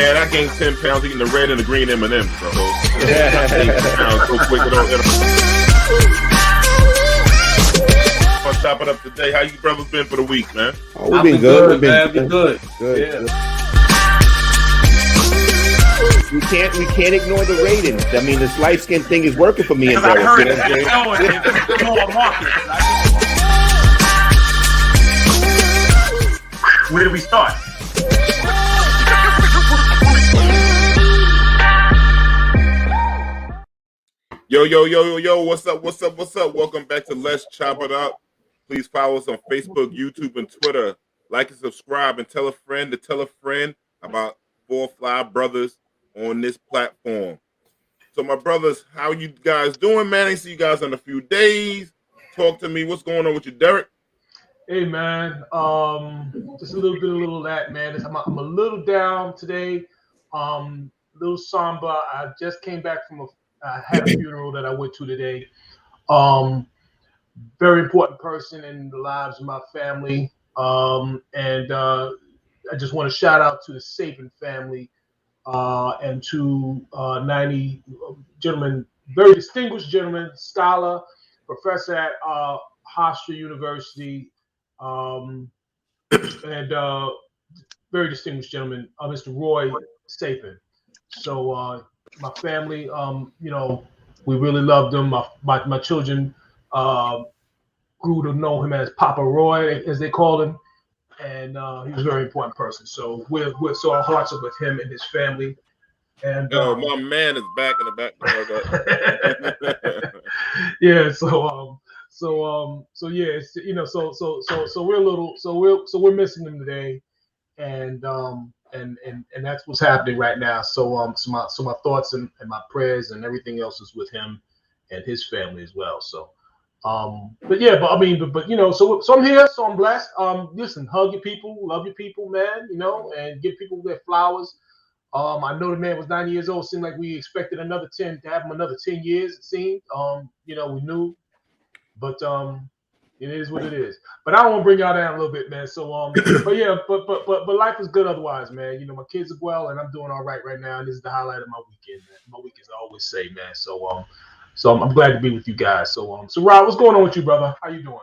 man, I gained 10 pounds eating the red and the green M&Ms, bro. I gained 10 pounds so quick. I'll chop it up today. How you brothers been for the week, man? Oh, we've been good. We've been good. Good. Yeah. We can't ignore the ratings. I mean, this light skin thing is working for me and Derik. I heard it's more market. Where do we start? Yo, what's up? Welcome back to Let's Chop It Up. Please follow us on Facebook, YouTube, and Twitter. Like and subscribe and tell a friend to tell a friend about Four Fly Brothers on this platform. So my brothers, how you guys doing, man? I see you guys in a few days. Talk to me. What's going on with you, Derik? Hey, man. Just a little of that, man. I'm a little down today. A little somber. I just came back from I had a funeral that I went to today. Very important person in the lives of my family. And I just want to shout out to the Sapin family and to 90 gentlemen, very distinguished gentlemen, scholar, professor at Hofstra University, and very distinguished gentleman, Mr. Roy Sapin. So my family, you know, we really loved him. My children grew to know him as Papa Roy, as they called him, and he was a very important person. So so our hearts are with him and his family. And my man is back in the back. Yeah. So yeah, it's, you know, so we're missing him today, and that's what's happening right now. So my thoughts and my prayers and everything else is with him and his family as well. So but you know, so I'm here, so I'm blessed. Listen, hug your people, love your people, man, you know, and give people their flowers. I know the man was 90 years old. Seemed like we expected another 10 to have him another 10 years, it seemed. You know, we knew, but it is what it is. But I don't want to bring y'all down a little bit, man. So but yeah, but life is good otherwise, man. You know, my kids are well, and I'm doing all right now. And this is the highlight of my weekend, man. My weekends, I always say, man. So I'm glad to be with you guys. So Rod, what's going on with you, brother? How you doing?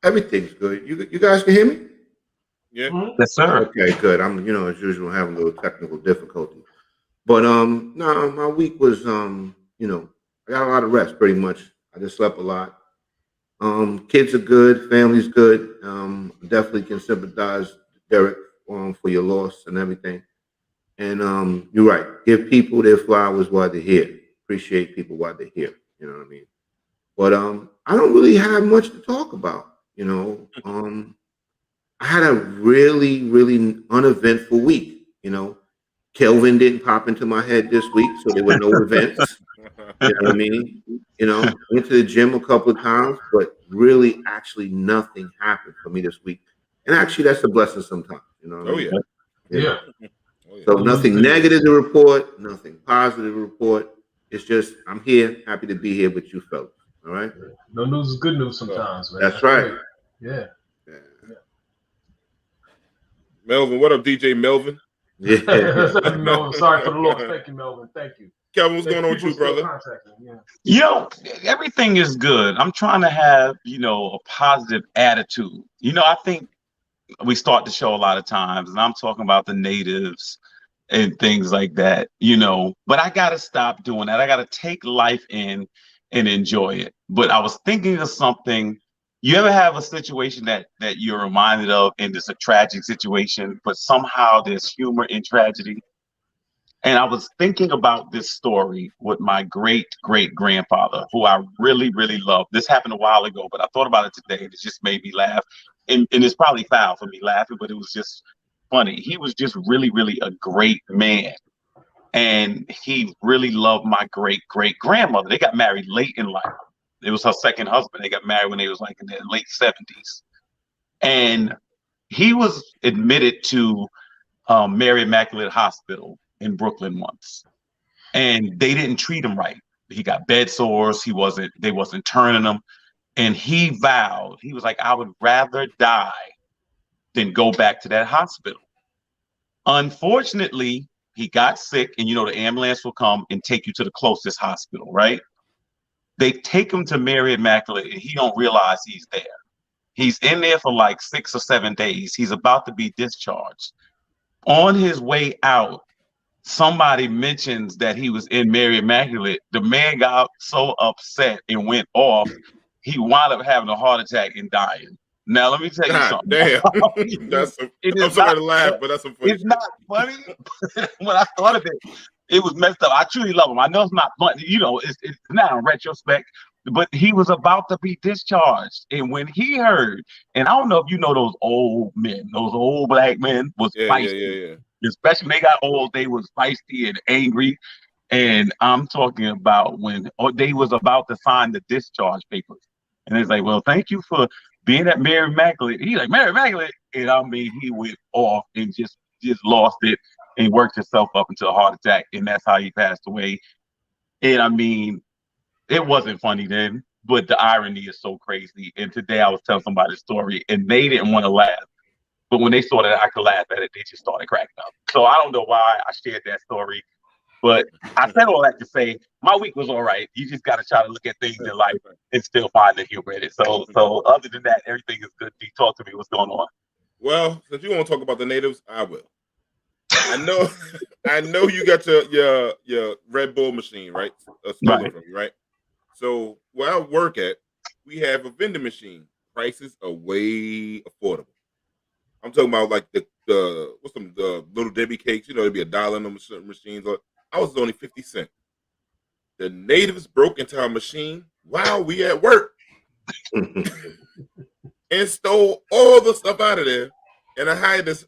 Everything's good. You guys can hear me? Yeah. Mm-hmm. Yes, sir. Okay, good. I'm, you know, as usual, having a little technical difficulty. But no, my week was you know, I got a lot of rest pretty much. I just slept a lot. Kids are good, family's good. Definitely can sympathize, Derik, for your loss and everything. And you're right. Give people their flowers while they're here. Appreciate people while they're here. You know what I mean? But I don't really have much to talk about. You know, I had a really, really uneventful week. You know, Kelvin didn't pop into my head this week, so there were no events. You know what I mean? You know, went to the gym a couple of times, but really, actually, nothing happened for me this week. And actually, that's a blessing sometimes. You know what I mean? Yeah. So nothing negative to report, nothing positive to report. It's just I'm here, happy to be here with you fellas. All right. No news is good news sometimes, man. That's right. Yeah. Melvin, what up, DJ Melvin? Yeah. Melvin, sorry for the loss. Thank you, Melvin. Thank you. Kelvin, what's going on with you, brother? You know, everything is good. I'm trying to have, you know, a positive attitude. You know, I think we start the show a lot of times, and I'm talking about the natives and things like that, you know, but I got to stop doing that. I got to take life in and enjoy it. But I was thinking of something. You ever have a situation that you're reminded of, and it's a tragic situation, but somehow there's humor in tragedy? And I was thinking about this story with my great-great-grandfather, who I really, really love. This happened a while ago, but I thought about it today, and it just made me laugh. And it's probably foul for me laughing, but it was just funny. He was just really, really a great man. And he really loved my great-great-grandmother. They got married late in life. It was her second husband. They got married when they was like in their late 70s. And he was admitted to Mary Immaculate Hospital in Brooklyn once. And they didn't treat him right. He got bed sores. They wasn't turning him. And he vowed, he was like, I would rather die than go back to that hospital. Unfortunately, He got sick, and the ambulance will come and take you to the closest hospital, right? They take him to Mary Immaculate, and he don't realize he's there. He's in there for like 6 or 7 days. He's about to be discharged. On his way out, somebody mentions that he was in Mary Immaculate. The man got so upset and went off. He wound up having a heart attack and dying. Now, let me tell you something. Damn. I'm sorry to laugh, but that's some funny It's not funny. When I thought of it, it was messed up. I truly love him. I know it's not funny. It's now in retrospect, but he was about to be discharged. And when he heard, and I don't know if you know those old men, those old black men was feisty. Especially when they got old, they was feisty and angry. And I'm talking about when they was about to sign the discharge papers. And it's like, well, thank you for being at Mary Immaculate. He's like, Mary Immaculate? And I mean, he went off and just lost it and worked himself up into a heart attack. And that's how he passed away. And I mean, it wasn't funny then, but the irony is so crazy. And today I was telling somebody a story and they didn't want to laugh. But when they saw that I could laugh at it, they just started cracking up. So I don't know why I shared that story. But I said all that to say my week was all right. You just got to try to look at things in life and still find the humor in it. So other than that, everything is good. D, talk to me. What's going on? Well, since you want to talk about the natives, I will. I know you got your Red Bull machine, right? Right. From you, right? So where I work at, we have a vending machine. Prices are way affordable. I'm talking about like the little Debbie cakes. It'd be $1 in the machines. I was only 50 cents. The natives broke into our machine while we at work and stole all the stuff out of there. And I hired the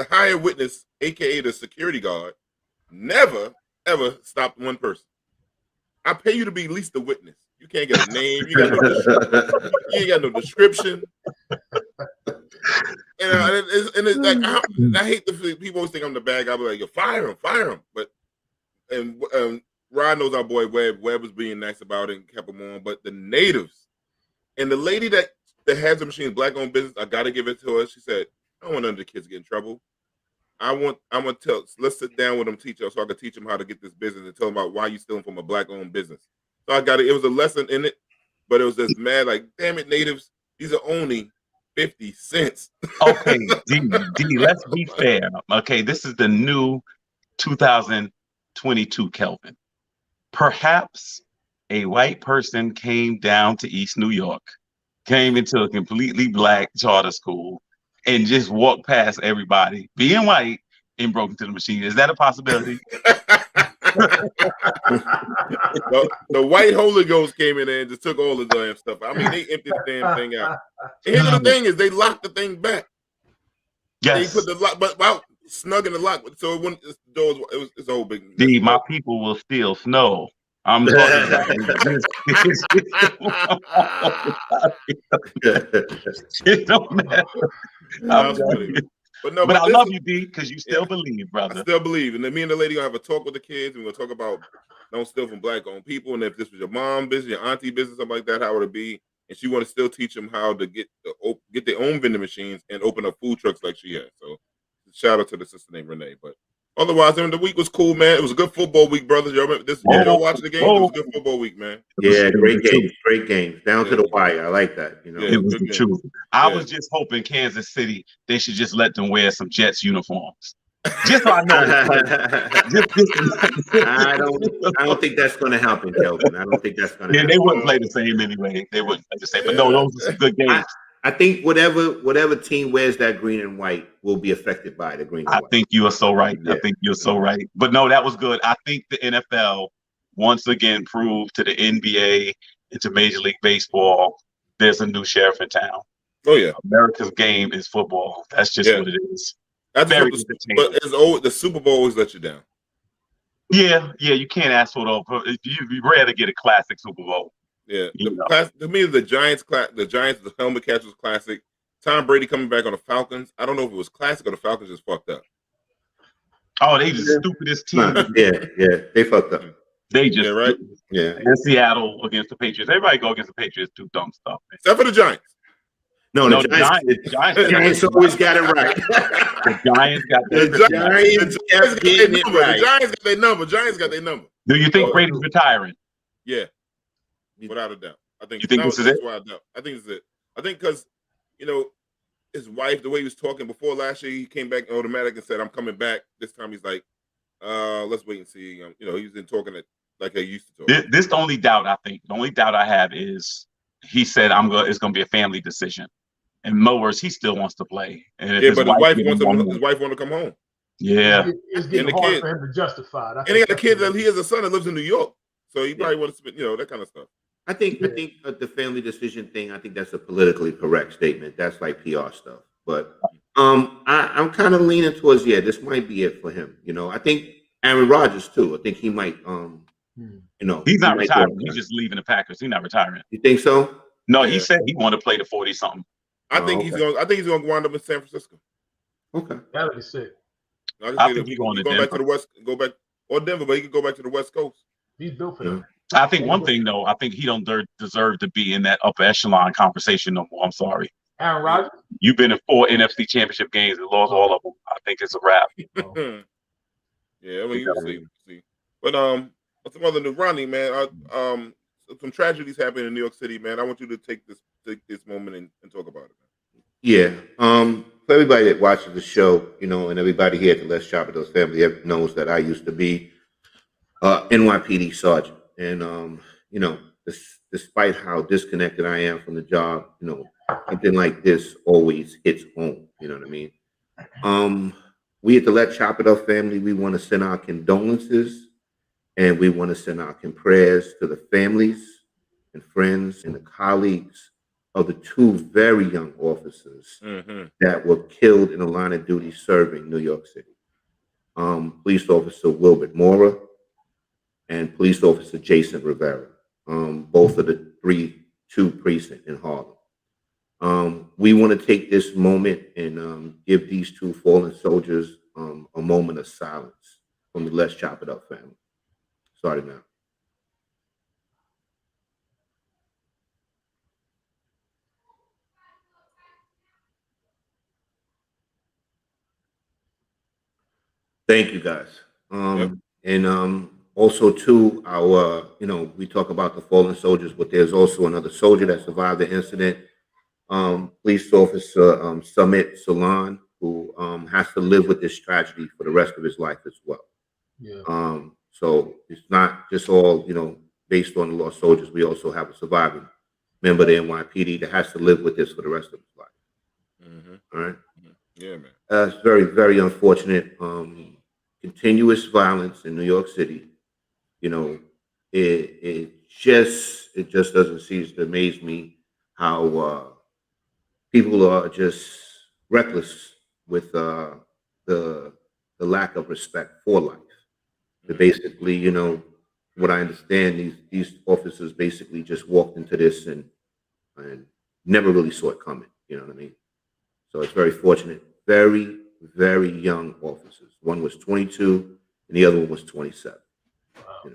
hired witness, aka the security guard, never ever stopped one person. I pay you to be at least the witness. You can't get a name. You ain't got no description. And it's like I hate the people always think I'm the bad guy. I'll be like, you fire him. But Rod knows our boy Webb. Webb was being nice about it and kept him on. But the natives and the lady that has the machine, black-owned business, I got to give it to her. She said, I don't want none of the kids to get in trouble. I'm gonna tell. Let's sit down with them, teach us, so I can teach them how to get this business and tell them about why you stealing from a black-owned business. So I got it. It was a lesson in it, but it was just mad. Like, damn it, natives. These are only 50 cents. Okay, D, let's be fair. Okay, this is the new 2022 Kelvin. Perhaps a white person came down to East New York, came into a completely black charter school, and just walked past everybody, being white, and broke into the machine. Is that a possibility? The white Holy Ghost came in there and just took all the damn stuff. I mean, they emptied the damn thing out. And here's the thing: is they locked the thing back. Yes. They put the lock, but snug in the lock, so it wouldn't. It's a whole big. D, my people will steal snow. I'm talking about it don't matter. But I love you, D, because you still believe, brother. I still believe. And then me and the lady gonna have a talk with the kids. We're gonna talk about don't steal from black-owned people. And if this was your mom business, your auntie business, something like that, how would it be? And she want to still teach them how to get their own vending machines and open up food trucks like she has. So shout out to the sister named Renee. But otherwise, the week was cool, man. It was a good football week, brothers. Y'all remember this? Y'all watching the game? It was a good football week, man. Yeah, great games. Down to the wire. I like that. It was the truth. I was just hoping Kansas City, they should just let them wear some Jets uniforms. Just so I know. I don't think that's going to happen, Kelvin. I don't think that's going to happen. They wouldn't play the same anyway. They wouldn't play the same. But no, those are some good games. I think whatever team wears that green and white will be affected by the green and white. I think you are so right. Yeah. I think you're so right. But no, that was good. I think the NFL once again proved to the NBA and to Major League Baseball there's a new sheriff in town. Oh yeah. America's game is football. That's just what it is. But the Super Bowl always let you down. Yeah, you can't ask for it all. You rare to get a classic Super Bowl. Yeah, to me, the Giants, the helmet catch was classic. Tom Brady coming back on the Falcons. I don't know if it was classic or the Falcons just fucked up. Oh, they the stupidest team. Yeah, they fucked up. They just right. Yeah, and Seattle against the Patriots. Everybody go against the Patriots, do dumb stuff. Except for the Giants. No, No, the the Giants. Giants. The Giants always got it right. The Giants got The that. Giants kept getting it The right. Giants got their number. Giants got their number. Do you think Brady's retiring? Yeah, without a doubt. I think. You think this is it? Why I doubt. I think this is it. I think because his wife, the way he was talking before last year, he came back automatic and said, "I'm coming back." This time he's like, let's wait and see. He's been talking it like they used to talk. This the only doubt I think. The only doubt I have is he said it's gonna be a family decision. In mowers, he still wants to play. And if but his wife wants to come home. Yeah, it's getting hard for him to justify it. And he got a kid he has a son that lives in New York, so he probably wants to, that kind of stuff. I think the family decision thing, I think that's a politically correct statement. That's like PR stuff. But I'm kind of leaning towards, this might be it for him. I think Aaron Rodgers too. I think he might he's not retiring. He's just leaving the Packers. He's not retiring. You think so? No, he said he wanted to play the 40-something. I think he's going to wind up in San Francisco. Okay. That would be sick. I think he's going back to the West, go back or Denver, but he could go back to the West Coast. He's built for that. I think one thing though, I think he don't deserve to be in that upper echelon conversation no more. I'm sorry. Aaron Rodgers? You've been in 4 NFC championship games and lost all of them. I think it's a wrap. Yeah, I mean, you see. But some other news, Rodney, man. Some tragedies happened in New York City, man. I want you to take this moment and talk about it, man. Yeah. For everybody that watches the show, and everybody here at the Let's Shop It Up family knows that I used to be NYPD sergeant, and despite how disconnected I am from the job, something like this always hits home. You know what I mean? We at the Let's Chop It Up family, we want to send our condolences and we want to send our prayers to the families and friends and the colleagues of the 2 very young officers that were killed in the line of duty serving New York City. Police officer Gilbert and police officer Jason Rivera, both of the 2 precinct in Harlem. We want to take this moment and give these 2 fallen soldiers a moment of silence from the Let's Chop It Up family. Starting now. Thank you, guys. And also too, our we talk about the fallen soldiers, but there's also another soldier that survived the incident. Police officer Summit Salon, who has to live with this tragedy for the rest of his life as well. Yeah. So it's not just all based on the lost soldiers. We also have a surviving member of the NYPD that has to live with this for the rest of his life. All right. Yeah, man. It's very, very unfortunate. Continuous violence in New York City. It just doesn't cease to amaze me how people are just reckless with the lack of respect for life. Basically, what I understand, these officers basically just walked into this and never really saw it coming. You know what I mean? So it's very fortunate. Very, very young officers. One was 22 and the other one was 27. Wow.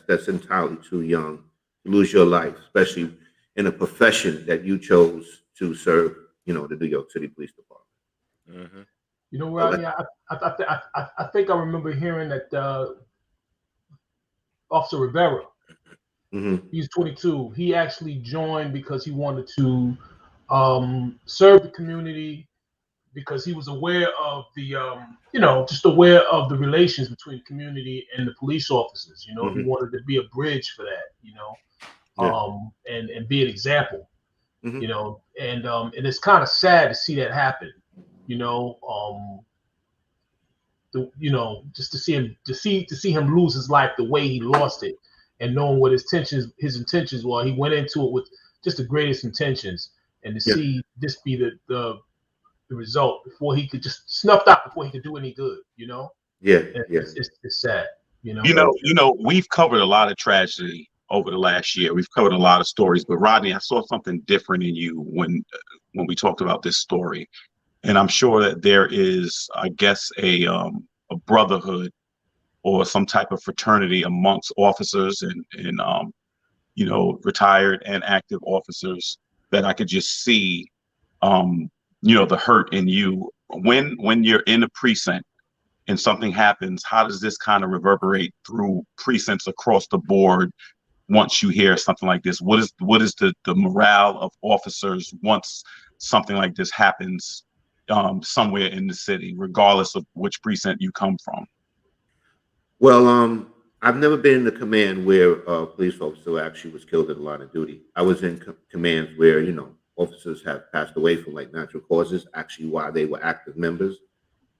That's entirely too young to lose your life, especially in a profession that you chose to serve, the New York City Police Department. Rodney, I think I remember hearing that Officer Rivera, he's 22. He actually joined because he wanted to serve the community, because he was aware of the, just aware of the relations between community and the police officers. He wanted to be a bridge for that, and be an example, and it's kind of sad to see that happen, just to see him lose his life the way he lost it, and knowing what his intentions were. He went into it with just the greatest intentions, and to see this be the result before he could just snuffed out before he could do any good, It's sad, We've covered a lot of tragedy over the last year. We've covered a lot of stories, but Rodney, I saw something different in you when we talked about this story. And I'm sure that there is, I guess, a brotherhood or some type of fraternity amongst officers and retired and active officers that I could just see the hurt in you when you're in a precinct and something happens. How does this kind of reverberate through precincts across the board once you hear something like this? What is the morale of officers once something like this happens somewhere in the city, regardless of which precinct you come from? Well, I've never been in a command where a police officer actually was killed in the line of duty. I was in commands where, officers have passed away from like natural causes, actually while they were active members.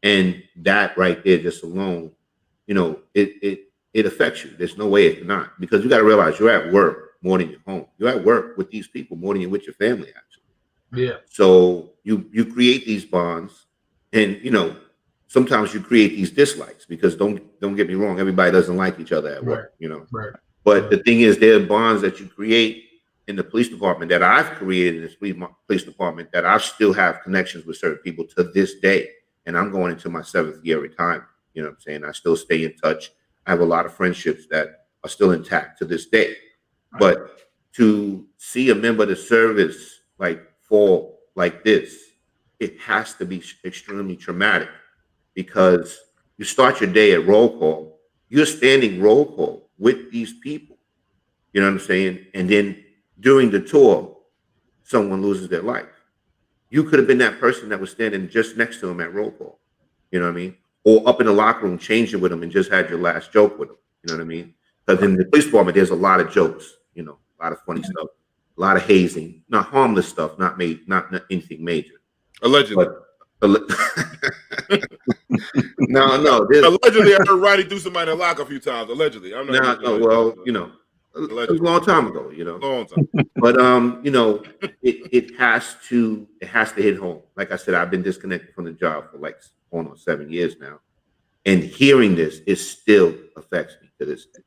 And that right there, just alone, it affects you. There's no way it cannot, because you got to realize you're at work more than you're home. You're at work with these people more than you're with your family, actually. Yeah. So you create these bonds, and sometimes you create these dislikes, because don't get me wrong, everybody doesn't like each other at work, Right. But the thing is, there are bonds that you create in the police department that I've created in this police department that I still have connections with certain people to this day. And I'm going into my 7th year retirement. You know what I'm saying? I still stay in touch. I have a lot of friendships that are still intact to this day. Right. But to see a member of the service fall like this, it has to be extremely traumatic, because you start your day at roll call. You're standing roll call with these people. You know what I'm saying? And then during the tour, someone loses their life. You could have been that person that was standing just next to him at roll call. You know what I mean? Or up in the locker room changing with him and just had your last joke with him. You know what I mean? Because in the police department, there's a lot of jokes, a lot of funny stuff, a lot of hazing, not harmless stuff, not anything major. Allegedly. No. Allegedly, I heard Rodney do somebody in the lock a few times. Allegedly. I'm not. It was a long time ago, Long time. But it has to hit home. Like I said, I've been disconnected from the job for like going on 7 years now, and hearing this, it still affects me to this day.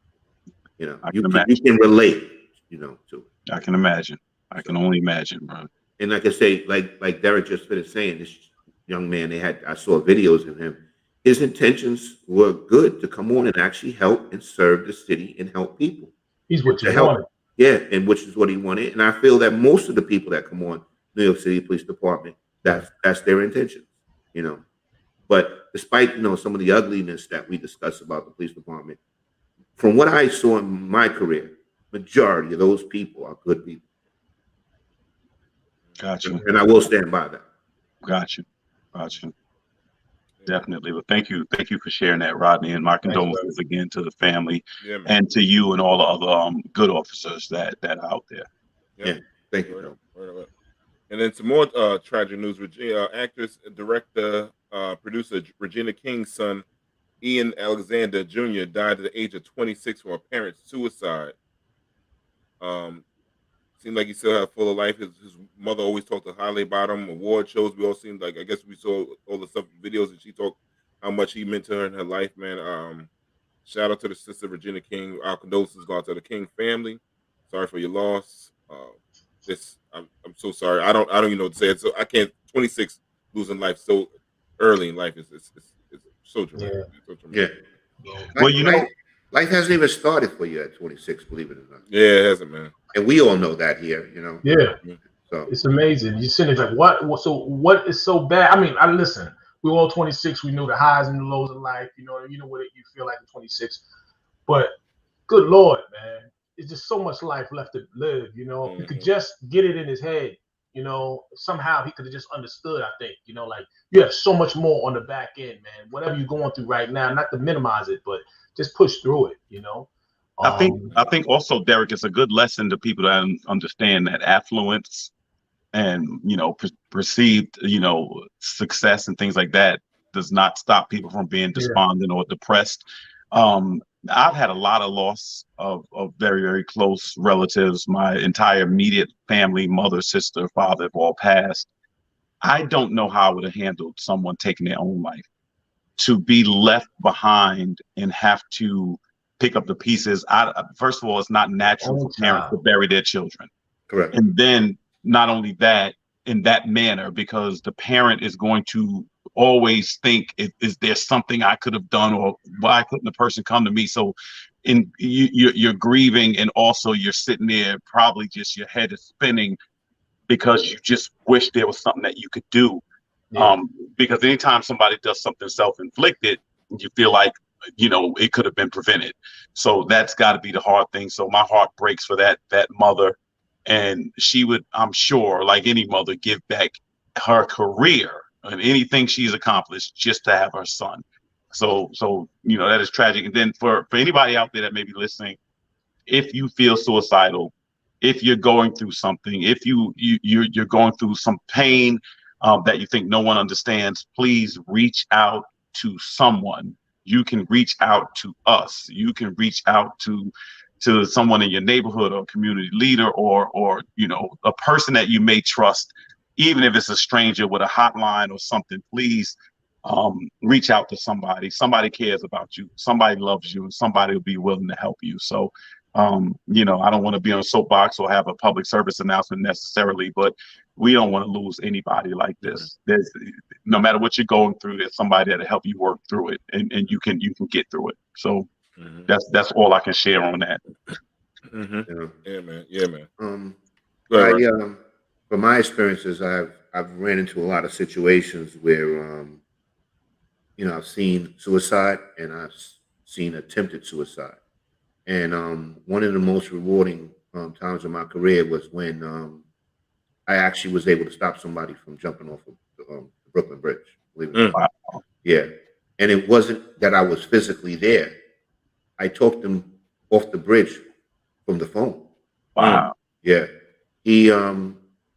You can relate, to it. I can imagine. I can only imagine, bro. And like I say, like Derik just finished saying, this young man, I saw videos of him. His intentions were good, to come on and actually help and serve the city and help people. He's what you help. wanted. Yeah, and which is what he wanted. And I feel that most of the people that come on New York City Police Department, that's their intention, But despite, some of the ugliness that we discuss about the police department, from what I saw in my career, majority of those people are good people. Gotcha. And I will stand by that. Gotcha. Definitely. Well, thank you for sharing that, Rodney, and my condolences again to the family, and to you and all the other good officers that are out there. Yeah. Thank you. And then some more tragic news. Actress, director, producer Regina King's son, Ian Alexander Jr., died at the age of 26 from a parent's suicide. Seemed like he still had full of life. His mother always talked highly about him. Award shows, we all seemed like, I guess we saw all the stuff, videos, and she talked how much he meant to her in her life, man. Shout out to the sister Regina King. Our condolences go out to the King family. Sorry for your loss. I'm so sorry. I don't even know what to say. So I can't. 26 losing life so early in life is so dramatic. Yeah. Well, life hasn't even started for you at 26, believe it or not. Yeah, it hasn't, man. And we all know that here, Yeah. So it's amazing. You're sitting there like, what? So what is so bad? I mean, listen. We were all 26. We knew the highs and the lows of life. You know what you feel like at 26. But good Lord, man, it's just so much life left to live. If he could just get it in his head, somehow he could have just understood. I think, like you have so much more on the back end, man. Whatever you're going through right now, not to minimize it, but just push through it. I think also, Derik, it's a good lesson to people that understand that affluence and perceived success and things like that does not stop people from being despondent or depressed. I've had a lot of loss of very, very close relatives. My entire immediate family, mother, sister, father, have all passed. I don't know how I would have handled someone taking their own life. To be left behind and have to pick up the pieces. First of all, it's not natural for parents to bury their children. Correct. And then not only that, in that manner, because the parent is going to always think, is there something I could have done, or why couldn't the person come to me? So you're grieving, and also you're sitting there, probably just your head is spinning, because you just wish there was something that you could do. Because anytime somebody does something self-inflicted, you feel like, it could have been prevented. So that's got to be the hard thing. So my heart breaks for that mother, and she would, I'm sure, like any mother, give back her career and anything she's accomplished just to have her son. So that is tragic. And then for anybody out there that may be listening, if you feel suicidal, if you're going through something, if you're going through some pain that you think no one understands, please reach out to someone. You can reach out to us. You can reach out to someone in your neighborhood or community leader or a person that you may trust, even if it's a stranger with a hotline or something. Please reach out to somebody. Somebody cares about you. Somebody loves you, and somebody will be willing to help you. So I don't want to be on a soapbox or have a public service announcement necessarily, but we don't want to lose anybody like this. There's, no matter what you're going through, there's somebody that'll help you work through it, and you can get through it. So that's all I can share on that. Yeah, man. From my experiences, I've ran into a lot of situations where I've seen suicide and I've seen attempted suicide. And one of the most rewarding times of my career was when I actually was able to stop somebody from jumping off of the Brooklyn Bridge. Believe it or not. Wow. Yeah. And it wasn't that I was physically there. I talked him off the bridge from the phone. Wow. Yeah. He I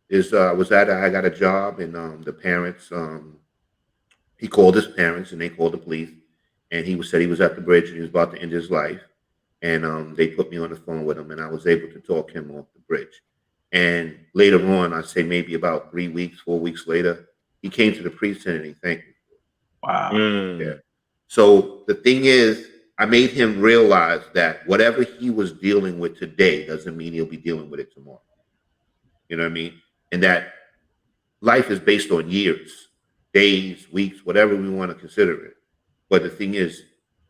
got a job, and the parents, he called his parents and they called the police, and he said he was at the bridge and he was about to end his life. And they put me on the phone with him, and I was able to talk him off the bridge. And later on, I'd say maybe about 4 weeks later, he came to the precinct and he thanked me. Wow. Yeah. So the thing is, I made him realize that whatever he was dealing with today doesn't mean he'll be dealing with it tomorrow. You know what I mean? And that life is based on years, days, weeks, whatever we want to consider it. But the thing is,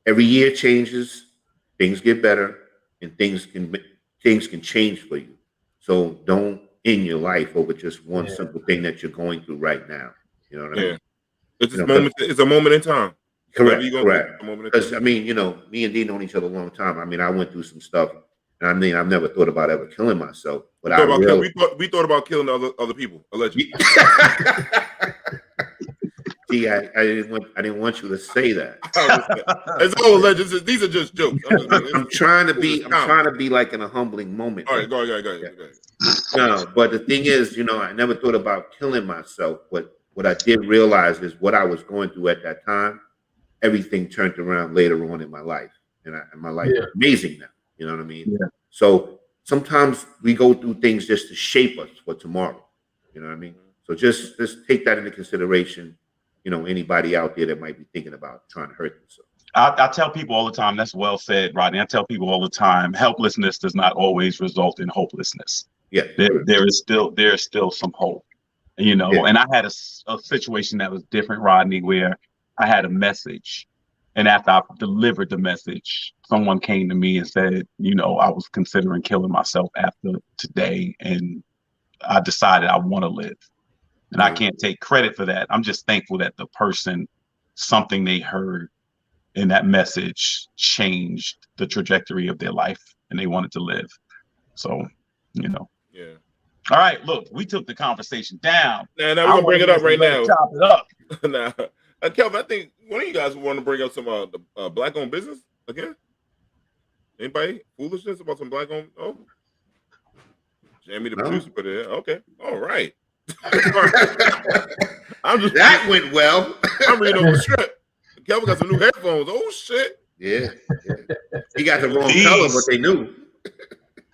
every year changes, things get better, and things can change for you. So don't end your life over just one simple thing that you're going through right now. You know what I mean? It's it's a moment in time. Correct. Because me and Dee known each other a long time. I mean, I went through some stuff, and I mean, I've never thought about ever killing myself. But we thought about killing other people, allegedly. Gee, I didn't want you to say that. It's all alleged. These are just jokes. I'm trying to be like in a humbling moment. All right, go ahead. No, but the thing is, I never thought about killing myself. But what I did realize is what I was going through at that time. Everything turned around later on in my life, and my life is amazing now. You know what I mean? Yeah. So sometimes we go through things just to shape us for tomorrow. You know what I mean? So just take that into consideration. Anybody out there that might be thinking about trying to hurt themselves. I tell people all the time, that's well said, Rodney. I tell people all the time, helplessness does not always result in hopelessness. Yeah. There is still some hope, And I had a situation that was different, Rodney, where I had a message, and after I delivered the message, someone came to me and said, I was considering killing myself after today, and I decided I want to live. And I can't take credit for that. I'm just thankful that the person, something they heard in that message changed the trajectory of their life, and they wanted to live. So, Yeah. All right, look, we took the conversation down. Now we're gonna bring it up right now. Chop it up. Now, Kelvin, I think one of you guys want to bring up some the black-owned business again. Anybody foolishness about some black-owned? Oh, Jamie, the producer, put it in. Okay, all right. That went well. I'm reading over the script. Kelvin got some new headphones. Oh shit! Yeah. He got the wrong color, but they knew.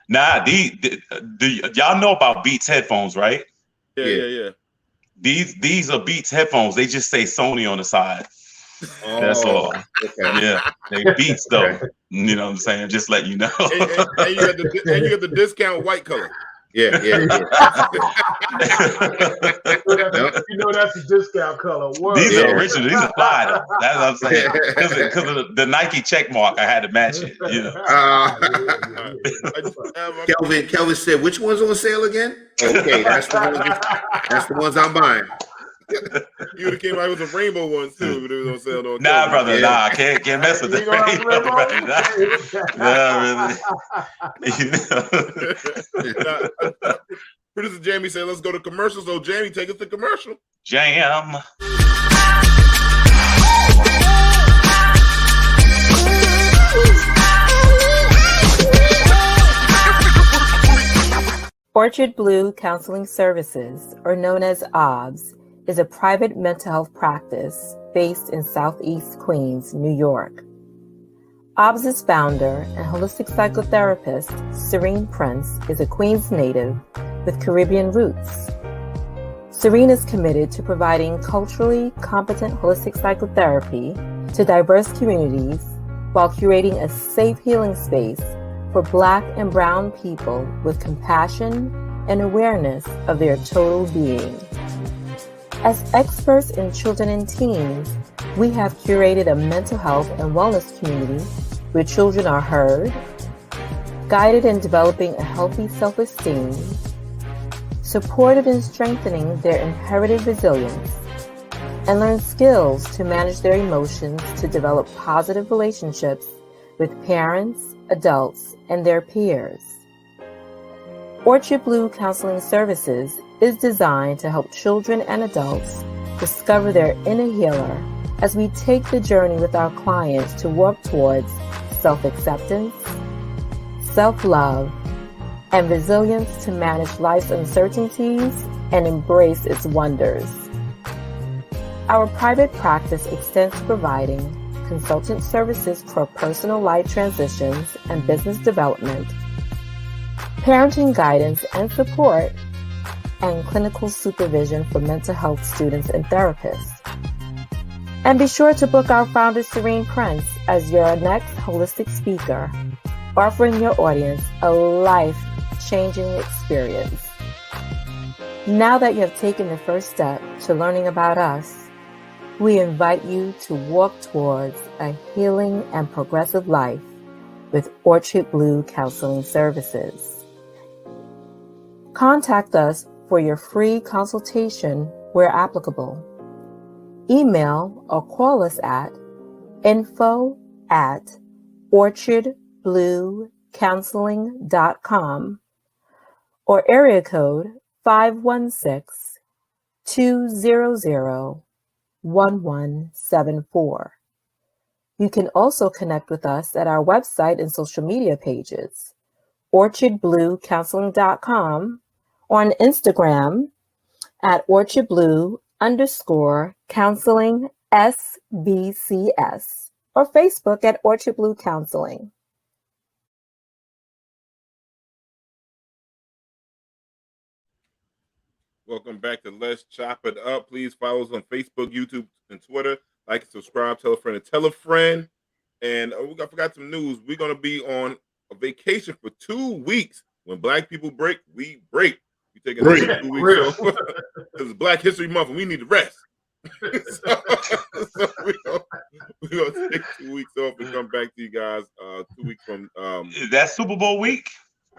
Nah, y'all know about Beats headphones, right? Yeah. These are Beats headphones. They just say Sony on the side. Oh, that's all. Okay. Yeah, they Beats though. You know what I'm saying? Just let you know. and you got the discount white color. Yeah. You know that's a discount color. Word. These are original. These are fine. That's what I'm saying. Because of the Nike check mark, I had to match it. You know. Kelvin said, "Which one's on sale again?" Okay, that's the ones I'm buying. You would have came out with a rainbow one too, but it was on sale. On Nah, Kelvin. brother, nah, I can't mess with the rainbow, brother. Nah, really. Producer Jamie said, "Let's go to commercial." So Jamie, take us to commercial. Jam. Orchard Blue Counseling Services, or known as OBS, is a private mental health practice based in Southeast Queens, New York. OBS's founder and holistic psychotherapist, Serene Prince, is a Queens native with Caribbean roots. Serene is committed to providing culturally competent holistic psychotherapy to diverse communities while curating a safe healing space for Black and Brown people with compassion and awareness of their total being. As experts in children and teens, we have curated a mental health and wellness community where children are heard, guided in developing a healthy self-esteem, supported in strengthening their inherited resilience, and learn skills to manage their emotions to develop positive relationships with parents, adults, and their peers. Orchard Blue Counseling Services is designed to help children and adults discover their inner healer as we take the journey with our clients to work towards self-acceptance, self-love, and resilience to manage life's uncertainties and embrace its wonders. Our private practice extends to providing consultant services for personal life transitions and business development, parenting guidance and support, and clinical supervision for mental health students and therapists. And be sure to book our founder, Serene Prince, as your next holistic speaker, offering your audience a life-changing experience. Now that you have taken the first step to learning about us, we invite you to walk towards a healing and progressive life with Orchard Blue Counseling Services. Contact us for your free consultation where applicable. Email or call us at info@orchardbluecounseling.com or area code 516-200-1174. You can also connect with us at our website and social media pages, orchardbluecounseling.com, or on Instagram at orchardblue_counseling SBCS, or Facebook at Orchard Blue Counseling. Welcome back to Let's Chop It Up. Please follow us on Facebook, YouTube, and Twitter. Like and subscribe, tell a friend, and tell a friend. And I forgot some news. We're going to be on a vacation for 2 weeks. When Black people break, we break. We take a 2 weeks off because it's Black History Month and we need to rest. so we're going to take 2 weeks off and come back to you guys 2 weeks from. Is that Super Bowl week?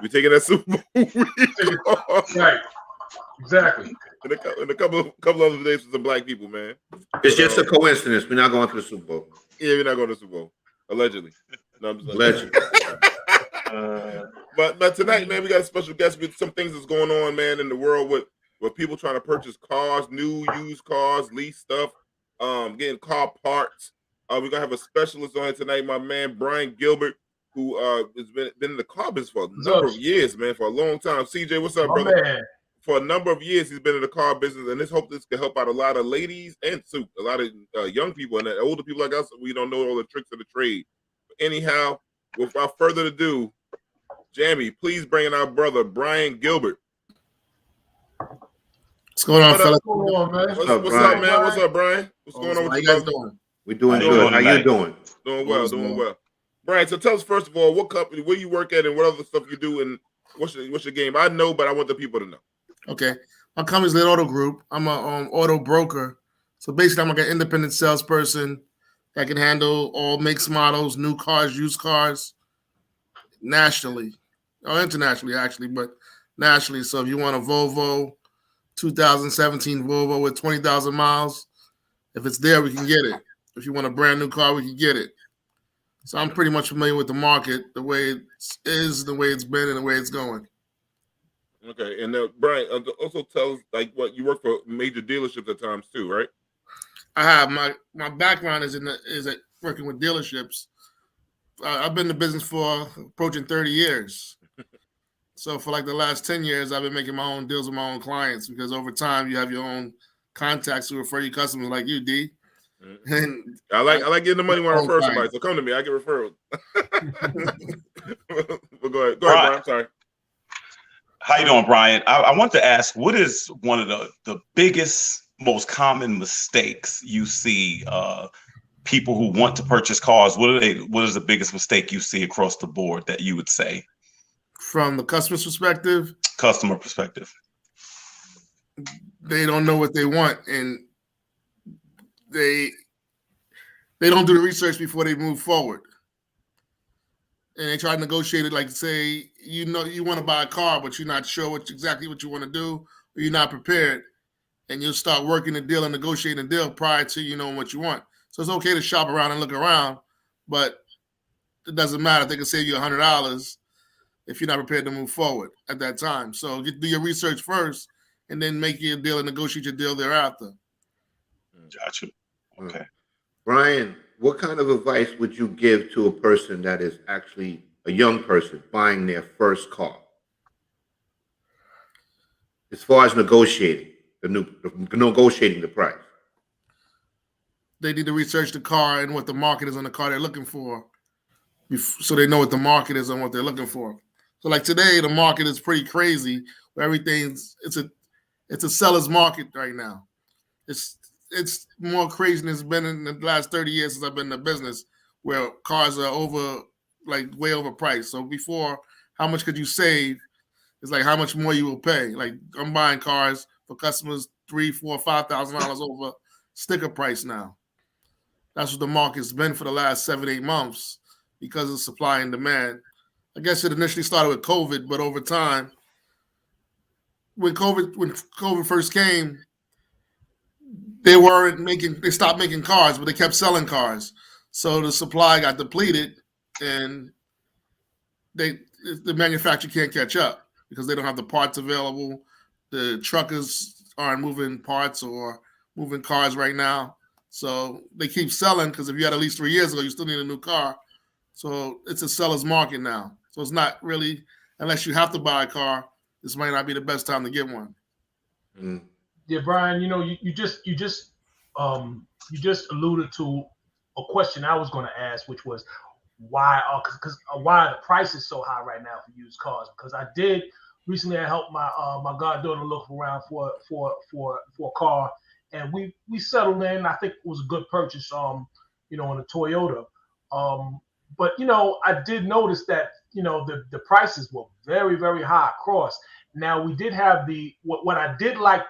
We're taking that Super Bowl week off. Right. Exactly. And a couple other days for some Black people, man. It's just a coincidence. We're not going to the Super Bowl. Yeah, we're not going to the Super Bowl. Allegedly. No, Allegedly. But tonight, man, we got a special guest with some things that's going on, man, in the world with people trying to purchase cars, new, used cars, lease stuff, getting car parts. We're going to have a specialist on here tonight, my man, Brian Gilbert, who has been in the car business for a number of years, man, for a long time. CJ, what's up, brother? Man. For a number of years, he's been in the car business, and this can help out a lot of ladies and a lot of young people and older people like us. We don't know all the tricks of the trade. But anyhow, without further ado, Jamie, please bring in our brother, Brian Gilbert. What's going on, fellas? What's going on, man? What's up, man? What's up, Brian? What's going on with How you you guys brother? doing? We're doing good. How you doing? Doing well. Brian, so tell us first of all, what company, where you work at, and what other stuff you do, and What's your game? I know, but I want the people to know. Okay. My company's Lit Auto Group. I'm a auto broker. So basically, I'm like an independent salesperson that can handle all makes, models, new cars, used cars, nationally. Or internationally, actually, but nationally. So if you want a Volvo, 2017 Volvo with 20,000 miles, if it's there, we can get it. If you want a brand new car, we can get it. So I'm pretty much familiar with the market, the way it is, the way it's been, and the way it's going. Okay, and Brian, also tell us like what you work for major dealerships at times too, right? I have my background is at working with dealerships. I've been in the business for approaching 30 years. So for like the last 10 years, I've been making my own deals with my own clients because over time you have your own contacts who refer you customers like you, D. Mm-hmm. And I like getting the money when I refer somebody. clients. So come to me, I get referrals. But go ahead, Brian. Brian. I'm sorry. How you doing, Brian? I want to ask, what is one of the biggest, most common mistakes you see people who want to purchase cars? What is the biggest mistake you see across the board that you would say? From the customer's perspective? Customer perspective. They don't know what they want, and they don't do the research before they move forward. And they try to negotiate it, like say, you want to buy a car, but you're not sure exactly what you want to do, or you're not prepared, and you'll start working the deal and negotiating the deal prior to you knowing what you want. So it's okay to shop around and look around, but it doesn't matter. They can save you $100 if you're not prepared to move forward at that time. So do your research first, and then make your deal and negotiate your deal thereafter. Gotcha. Okay. Brian, what kind of advice would you give to a person that is actually a young person buying their first car? As far as negotiating the price. They need to research the car and what the market is on the car they're looking for, so they know what the market is on what they're looking for. So like today, the market is pretty crazy. Where it's a seller's market right now. It's more crazy than it's been in the last 30 years since I've been in the business, where cars are way overpriced. So before, how much could you save? It's like how much more you will pay. Like I'm buying cars for customers $3,000, $4,000, $5,000 over sticker price now. That's what the market's been for the last 7-8 months because of supply and demand. I guess it initially started with COVID, but over time, when COVID first came, they stopped making cars, but they kept selling cars. So the supply got depleted, and the manufacturer can't catch up because they don't have the parts available. The truckers aren't moving parts or moving cars right now. So they keep selling because if you had at least 3 years ago, you still need a new car. So it's a seller's market now. So it's not really, unless you have to buy a car, this might not be the best time to get one. Mm. Yeah, Brian, you just alluded to a question I was going to ask, which was why the price is so high right now for used cars. Because I did recently, I helped my goddaughter look around for a car, and we settled in. I think it was a good purchase, on a Toyota. But I did notice that the prices were very, very high across. Now we did have what I did like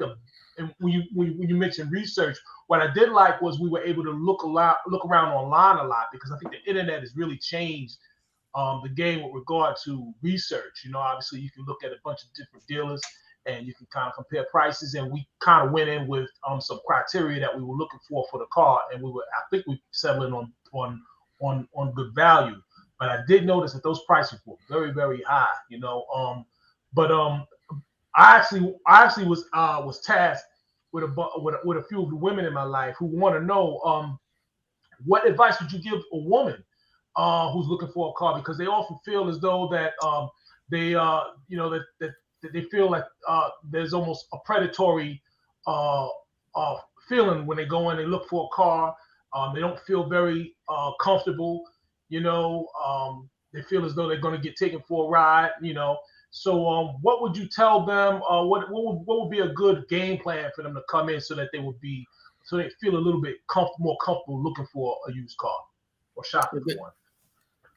and when you mentioned research, what I did like was we were able to look around online a lot, because I think the internet has really changed the game with regard to research. Obviously you can look at a bunch of different dealers and you can kind of compare prices, and we kind of went in with some criteria that we were looking for the car, and I think we settled on good value. But I did notice that those prices were very, very high, but I actually was tasked with a few of the women in my life who want to know what advice would you give a woman who's looking for a car, because they often feel as though that that they feel like there's almost a predatory feeling when they go in and look for a car. They don't feel very comfortable, they feel as though they're going to get taken for a ride, So what would you tell them? What would be a good game plan for them to come in so that they feel a little bit more comfortable looking for a used car or shopping for one?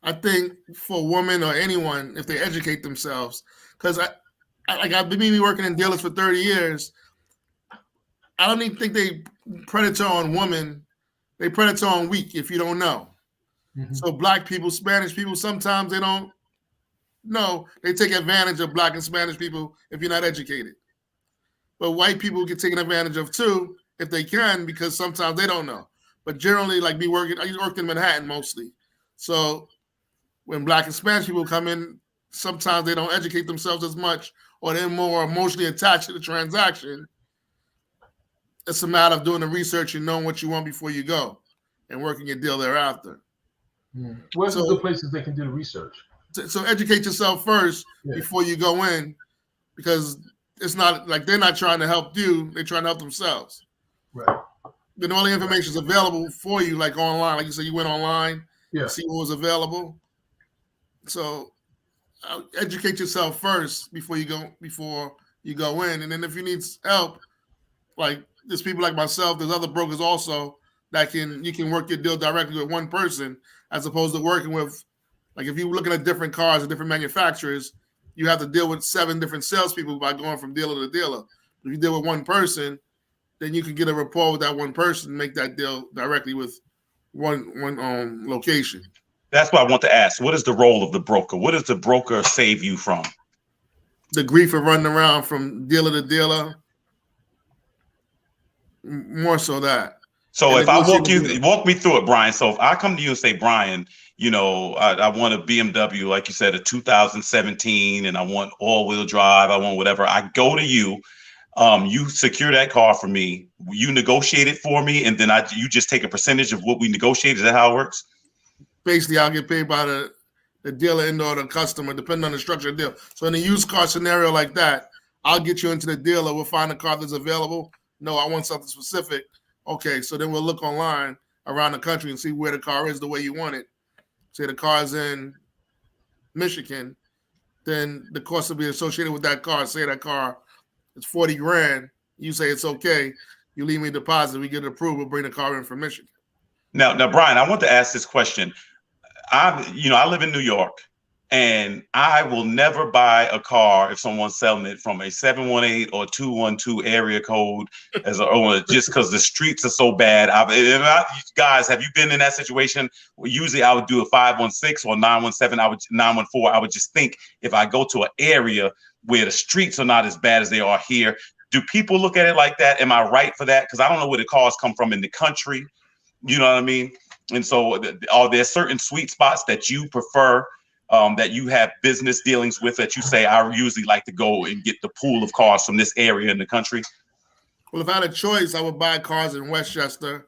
I think for women or anyone, if they educate themselves, because I've been working in dealers for 30 years. I don't even think they predator on women. They predator on weak if you don't know. Mhm. So black people, Spanish people, sometimes they don't know. They take advantage of black and Spanish people if you're not educated. But white people get taken advantage of too if they can, because sometimes they don't know. But generally, like I worked in Manhattan mostly. So when black and Spanish people come in, sometimes they don't educate themselves as much, or they're more emotionally attached to the transaction. It's a matter of doing the research and knowing what you want before you go and working your deal thereafter. Where's So- the good places they can do the research? So educate yourself first before you go in, because it's not like they're not trying to help you, they're trying to help themselves. Right. Then all the information is available for you, like online. Like you said, you went online, Yeah. see what was available. So educate yourself first before you go in. And then if you need help, like there's people like myself, there's other brokers also that you can work your deal directly with one person, as opposed to working with, like if you're looking at different cars and different manufacturers, you have to deal with 7 different salespeople by going from dealer to dealer. If you deal with one person, then you can get a rapport with that one person and make that deal directly with one location. That's what I want to ask. What is the role of the broker? What does the broker save you from? The grief of running around from dealer to dealer, more so that. So And if I negotiating walk me through it, Brian. So if I come to you and say, Brian, I want a BMW, like you said, a 2017, and I want all-wheel drive, I want whatever. I go to you, you secure that car for me, you negotiate it for me, and then you just take a percentage of what we negotiate. Is that how it works? Basically, I'll get paid by the dealer and or the customer, depending on the structure of the deal. So in a used car scenario like that, I'll get you into the dealer. We'll find a car that's available. No, I want something specific. Okay, so then we'll look online around the country and see where the car is the way you want it. Say the car's in Michigan, then the cost will be associated with that car. Say that car is 40 grand. You say it's okay. You leave me a deposit. We get it approved. We'll bring the car in from Michigan. Now, Brian, I want to ask this question. I live in New York, and I will never buy a car if someone's selling it from a 718 or 212 area code as an owner, just because the streets are so bad. Guys, have you been in that situation? Usually I would do a 516 or 917, 914. I would just think, if I go to an area where the streets are not as bad as they are here, do people look at it like that? Am I right for that? Because I don't know where the cars come from in the country. You know what I mean? And so are there certain sweet spots that you prefer, that you have business dealings with, that you say, I usually like to go and get the pool of cars from this area in the country? Well, if I had a choice, I would buy cars in Westchester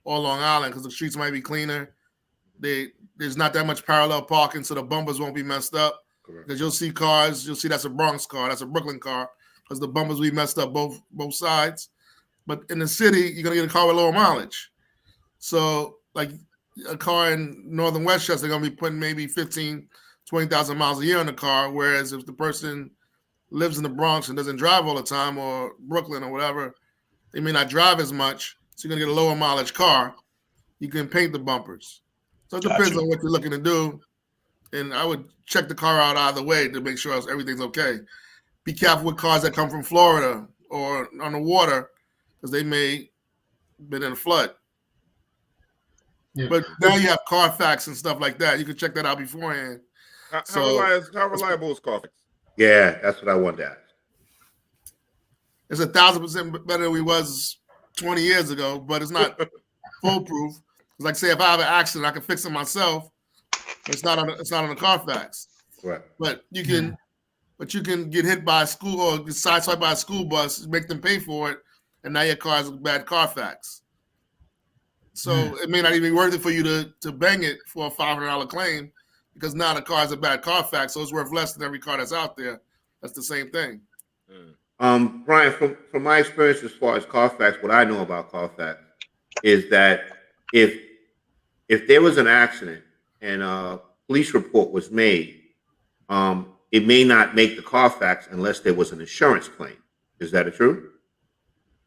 or Long Island, because the streets might be cleaner. There's not that much parallel parking, so the bumpers won't be messed up. Because you'll see cars, that's a Bronx car, that's a Brooklyn car, because the bumpers will be messed up both sides. But in the city, you're going to get a car with lower mileage. So like a car in northern Westchester, they're going to be putting maybe 15, 20,000 miles a year on the car. Whereas if the person lives in the Bronx and doesn't drive all the time, or Brooklyn or whatever, they may not drive as much. So you're going to get a lower mileage car. You can paint the bumpers. So it depends on what you're looking to do. And I would check the car out either way to make sure everything's okay. Be careful with cars that come from Florida or on the water, because they may have been in a flood. Yeah. But now you have Carfax and stuff like that. You can check that out beforehand. How reliable is Carfax? Yeah, that's what I wanted to ask. It's 1,000% better than we was 20 years ago, but it's not foolproof. It's like, say, if I have an accident, I can fix it myself. It's not on the Carfax. Right. But you can get hit by a school or get sideswiped by a school bus, make them pay for it, and now your car's a bad Carfax. So it may not even be worth it for you to bang it for a $500 claim, because now the car's a bad Carfax, so it's worth less than every car that's out there. That's the same thing. Brian, from my experience as far as Carfax, what I know about Carfax is that if there was an accident and a police report was made, it may not make the Carfax unless there was an insurance claim. Is that true?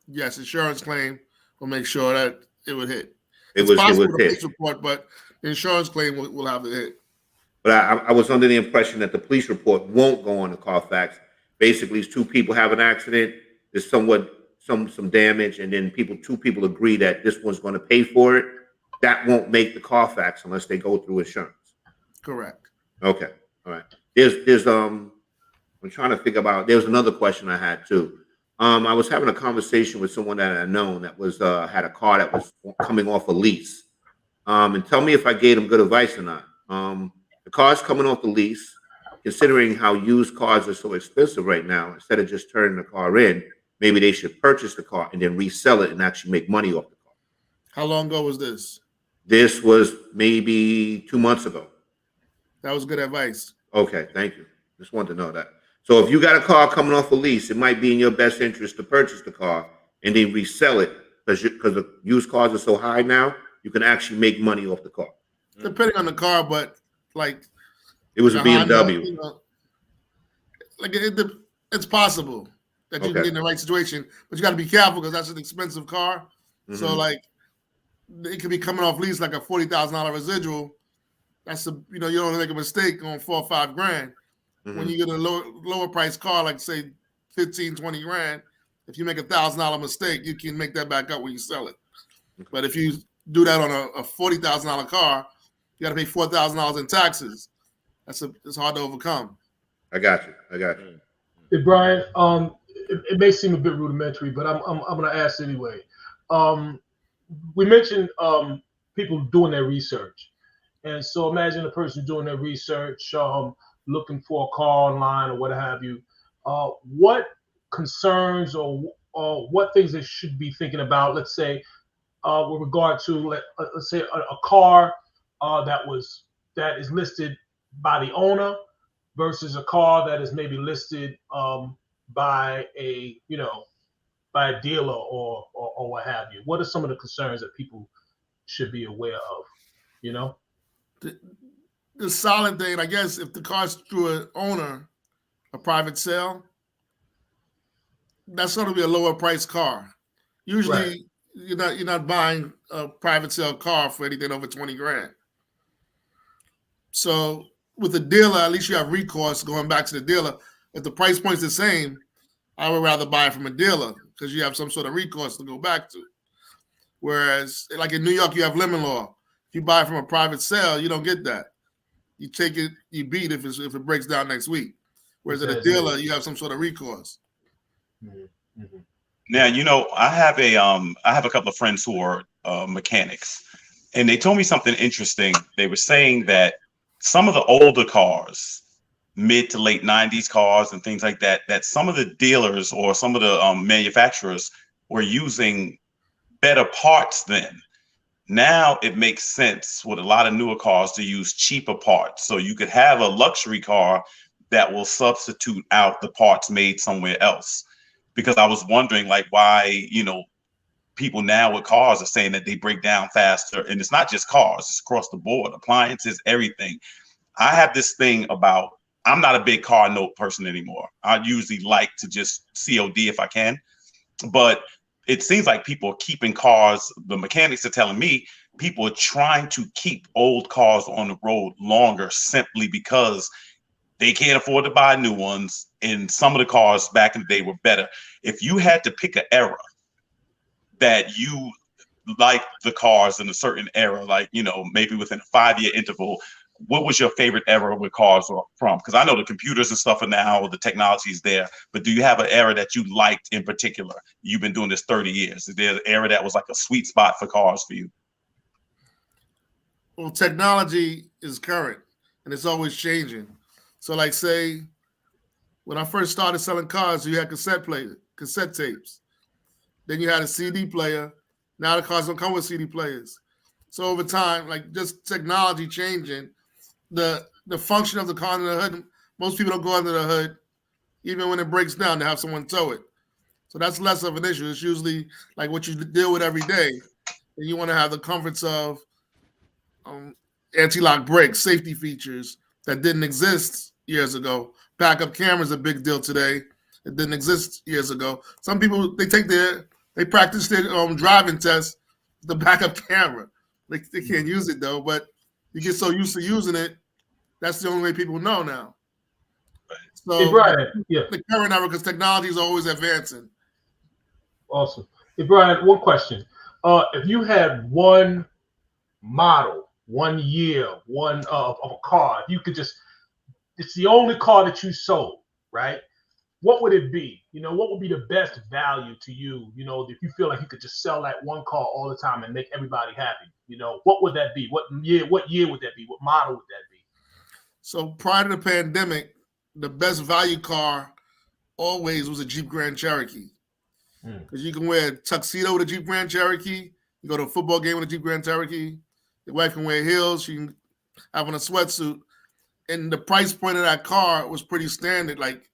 Yes, insurance claim will make sure that it would hit. It It's was possible hit. the police report, but the insurance claim will have to hit. But I was under the impression that the police report won't go on the Carfax. Basically, it's two people have an accident. There's somewhat some damage, and then two people agree that this one's going to pay for it. That won't make the Carfax unless they go through insurance. Correct. Okay. All right. There's I'm trying to think about. There's another question I had too. I was having a conversation with someone that I known that was had a car that was coming off a lease. And tell me if I gave them good advice or not. The car's coming off the lease. Considering how used cars are so expensive right now, instead of just turning the car in, maybe they should purchase the car and then resell it and actually make money off the car. How long ago was this? This was maybe 2 months ago. That was good advice. Okay, thank you. Just wanted to know that. So if you got a car coming off a lease, it might be in your best interest to purchase the car and then resell it because the used cars are so high now, you can actually make money off the car. Depending on the car, but like it was a BMW. Honda, like it's possible that you can get in the right situation, but you got to be careful because that's an expensive car. Mm-hmm. So like it could be coming off lease like a $40,000 residual. That's you don't want to make a mistake on $4 or $5 grand. Mm-hmm. When you get a lower price car, like say 15, 20 grand, if you make $1,000 mistake, you can make that back up when you sell it. But if you do that on a $40,000 car, you got to pay $4,000 in taxes. It's hard to overcome. I got you. Hey, Brian, it may seem a bit rudimentary, but I'm going to ask anyway. We mentioned people doing their research. And so imagine a person doing their research, looking for a car online or what have you. What concerns or what things they should be thinking about, let's say, with regard to, let's say, a car that is listed by the owner versus a car that is maybe listed by a dealer or what have you. What are some of the concerns that people should be aware of? The solid thing, I guess, if the car's through an owner, a private sale, that's going to be a lower price car. Usually, right. You're not buying a private sale car for anything over 20 grand. So with a dealer, at least you have recourse going back to the dealer. If the price point's the same, I would rather buy it from a dealer because you have some sort of recourse to go back to. Whereas, like in New York, you have lemon law. If you buy it from a private sale, you don't get that. You take it, you beat if it breaks down next week. Whereas at a dealer, you have some sort of recourse. Mm-hmm. Now, I have a couple of friends who are mechanics, and they told me something interesting. They were saying that some of the older cars, mid to late 90s cars and things like that, that some of the dealers or some of the manufacturers were using better parts then. Now it makes sense with a lot of newer cars to use cheaper parts. So you could have a luxury car that will substitute out the parts made somewhere else. Because I was wondering like why, people now with cars are saying that they break down faster. And it's not just cars, it's across the board, appliances, everything. I have this thing about, I'm not a big car note person anymore. I usually like to just COD if I can. But it seems like people are keeping cars. The mechanics are telling me people are trying to keep old cars on the road longer simply because they can't afford to buy new ones. And some of the cars back in the day were better. If you had to pick an era that you like the cars in a certain era, like, maybe within a 5-year interval, what was your favorite era with cars from? Because I know the computers and stuff are now, the technology is there, but do you have an era that you liked in particular? You've been doing this 30 years. Is there an era that was like a sweet spot for cars for you? Well, technology is current and it's always changing. So like say, when I first started selling cars, you had cassette tapes. Then you had a CD player. Now the cars don't come with CD players. So over time, like just technology changing, the function of the car under the hood, most people don't go under the hood, even when it breaks down, to have someone tow it. So that's less of an issue. It's usually like what you deal with every day. And you want to have the comforts of anti-lock brakes, safety features that didn't exist years ago. Backup camera is a big deal today. It didn't exist years ago. Some people, they practice their driving test, the backup camera. They can't use it though, but you get so used to using it That's the only way people know now. So Hey, Brian, yeah. the current era, because technology is always advancing. Awesome. Hey, Brian, one question. If you had one model, 1 year, one of a car, if you could just, it's the only car that you sold, right? What would it be? What would be the best value to you? If you feel like you could just sell that one car all the time and make everybody happy, what would that be? What year would that be? What model would that be? So prior to the pandemic, the best value car always was a Jeep Grand Cherokee. Because you can wear a tuxedo with a Jeep Grand Cherokee. You go to a football game with a Jeep Grand Cherokee. Your wife can wear heels. She can have on a sweatsuit. And the price point of that car was pretty standard. Like,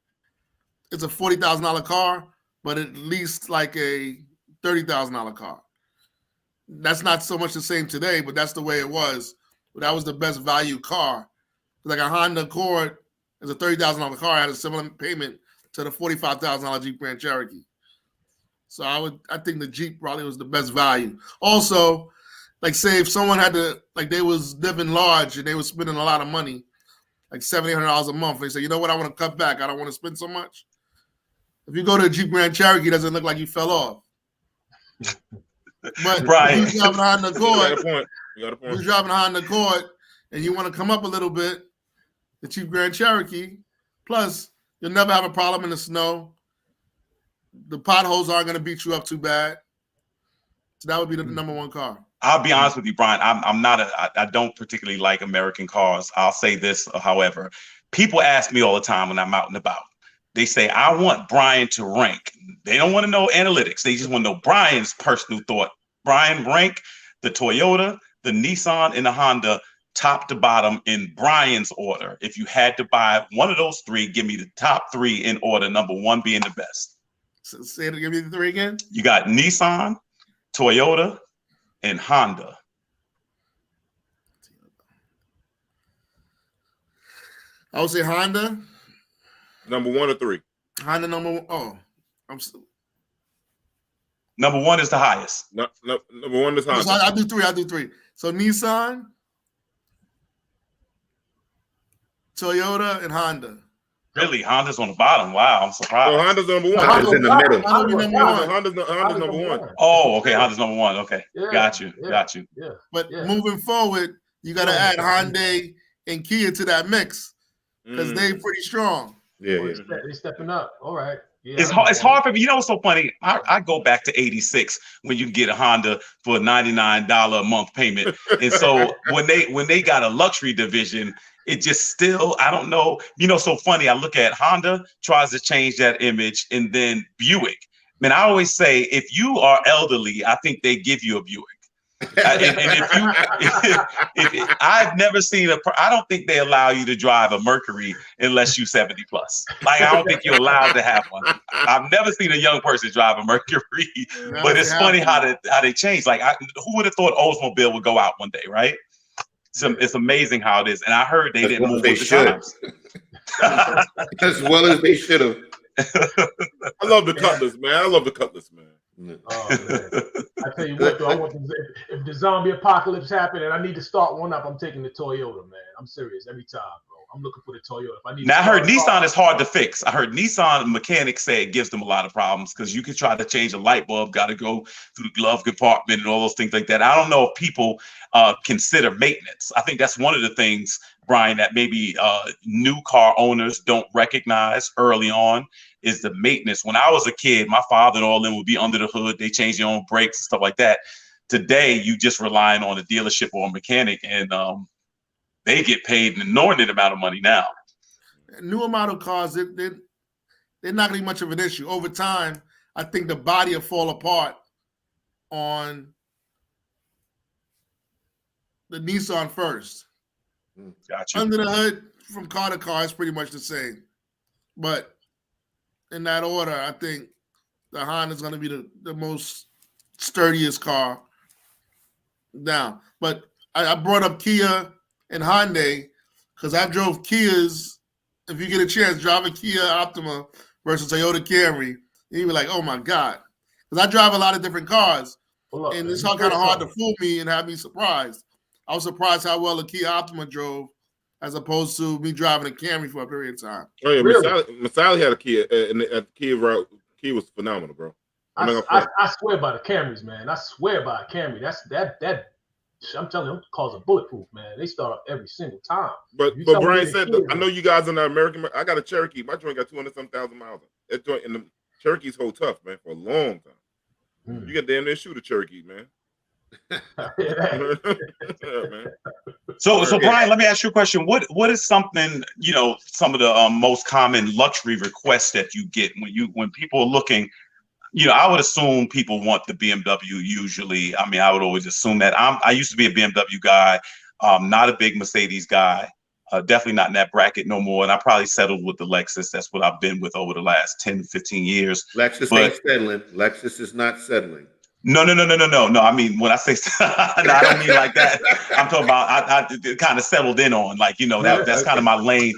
it's a $40,000 car, but at least like a $30,000 car. That's not so much the same today, but that's the way it was. But that was the best value car. Like a Honda Accord is a $30,000 car, had a similar payment to the $45,000 Jeep Grand Cherokee. So I think the Jeep probably was the best value. Also, like say if someone had to, like they was living large and they was spending a lot of money, like $700-800 a month, they say, you know what, I want to cut back. I don't want to spend so much. If you go to a Jeep Grand Cherokee, it doesn't look like you fell off. But Right. if you're driving a Honda Accord, You got a point. you're driving a Honda Accord and you want to come up a little bit, the Jeep Grand Cherokee, plus you'll never have a problem in the snow. The potholes aren't going to beat you up too bad. So that would be the number one car. I'll be honest with you, Brian. I don't particularly like American cars. I'll say this, however. People ask me all the time when I'm out and about. They say, I want Brian to rank. They don't want to know analytics. They just want to know Brian's personal thought. Brian, rank the Toyota, the Nissan, and the Honda top to bottom in Brian's order. If you had to buy one of those three, give me the top three in order, number one being the best. So say it, give me the three again. You got Nissan, Toyota, and Honda. I would say Honda. Number 1 or 3? Honda number one. Oh, Number one is the highest. No, number 1 is Honda. So I'll do three. So Nissan, Toyota, and Honda. Really? Honda's on the bottom. Wow, I'm surprised. So Honda's number 1. Honda's in the middle. Honda's number 1. Oh, okay. Honda's number one. Okay. Yeah, Got you. Yeah. But moving forward, you got to add Hyundai and Kia to that mix because they pretty strong. Yeah. They're stepping up. All right. Yeah, It's hard for me. You know what's so funny? I go back to 86 when you can get a Honda for a $99 a month payment. And so when they got a luxury division, it just still, I don't know. So funny. I look at Honda tries to change that image, and then Buick. Man, I always say if you are elderly, I think they give you a Buick. And if I've never seen I don't think they allow you to drive a Mercury unless you're 70 plus. Like, I don't think you're allowed to have one. I've never seen a young person drive a Mercury, but it's funny how they change. Like, who would have thought Oldsmobile would go out one day, right? It's amazing how it is. And I heard they didn't move with the times. As well as they should have. I love the Cutlass, man. Oh, man. I tell you what, though, if the zombie apocalypse happened and I need to start one up, I'm taking the Toyota, man. I'm serious every time, bro. I'm looking for the Toyota. If I need. Now, I heard Nissan is hard to fix. I heard Nissan mechanics say it gives them a lot of problems because you can try to change a light bulb, got to go through the glove compartment and all those things like that. I don't know if people consider maintenance. I think that's one of the things, Brian, that maybe new car owners don't recognize early on is the maintenance. When I was a kid, my father and all of them would be under the hood. They change their own brakes and stuff like that. Today, you just relying on a dealership or a mechanic, and they get paid an inordinate amount of money now. Newer model cars, they're not going to be much of an issue. Over time, I think the body will fall apart on the Nissan first. Gotcha. Under the hood, from car to car, it's pretty much the same. But in that order, I think the Honda is going to be the most sturdiest car down. But I brought up Kia and Hyundai because I drove Kias. If you get a chance, drive a Kia Optima versus Toyota Camry, you'd be like, oh my God. Because I drive a lot of different cars. And it's kind of hard to fool me and have me surprised. I was surprised how well the Kia Optima drove as opposed to me driving a Camry for a period of time. Oh yeah, Really? Masali had a Kia, and the Kia route. Kia was phenomenal, bro. I swear by the Camrys, man. I swear by a Camry. That I'm telling you, them cars are bulletproof, man. They start up every single time. But Brian said, I know you guys in the American. I got a Cherokee. My joint got 200-some thousand miles. That joint and the Cherokees hold tough, man, for a long time. You got damn near shoot a Cherokee, man. Yeah, man. So Brian, let me ask you a question. What is something, some of the most common luxury requests that you get when people are looking? I would assume people want the BMW usually. I mean, I would always assume that. I used to be a BMW guy, not a big Mercedes guy, definitely not in that bracket no more. And I probably settled with the Lexus. That's what I've been with over the last 10, 15 years. Lexus ain't settling. Lexus is not settling. No. I mean, when I say, I don't mean like that. I'm talking about, I kind of settled in on, that's kind of my lane.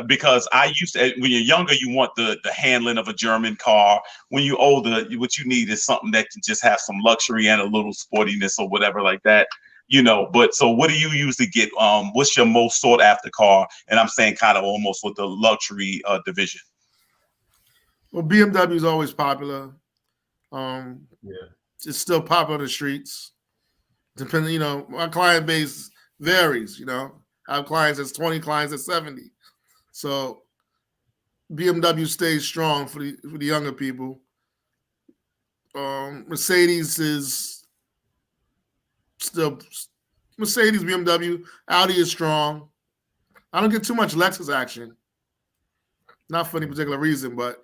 Because I used to, when you're younger, you want the handling of a German car. When you're older, what you need is something that can just have some luxury and a little sportiness or whatever like that, But so what do you usually get? What's your most sought after car? And I'm saying kind of almost with the luxury division. Well, BMW is always popular. It's still popular in the streets. Depending, my client base varies, I have clients that's 20, clients that's 70. So BMW stays strong for the younger people. Mercedes is still Mercedes, BMW, Audi is strong. I don't get too much Lexus action. Not for any particular reason, but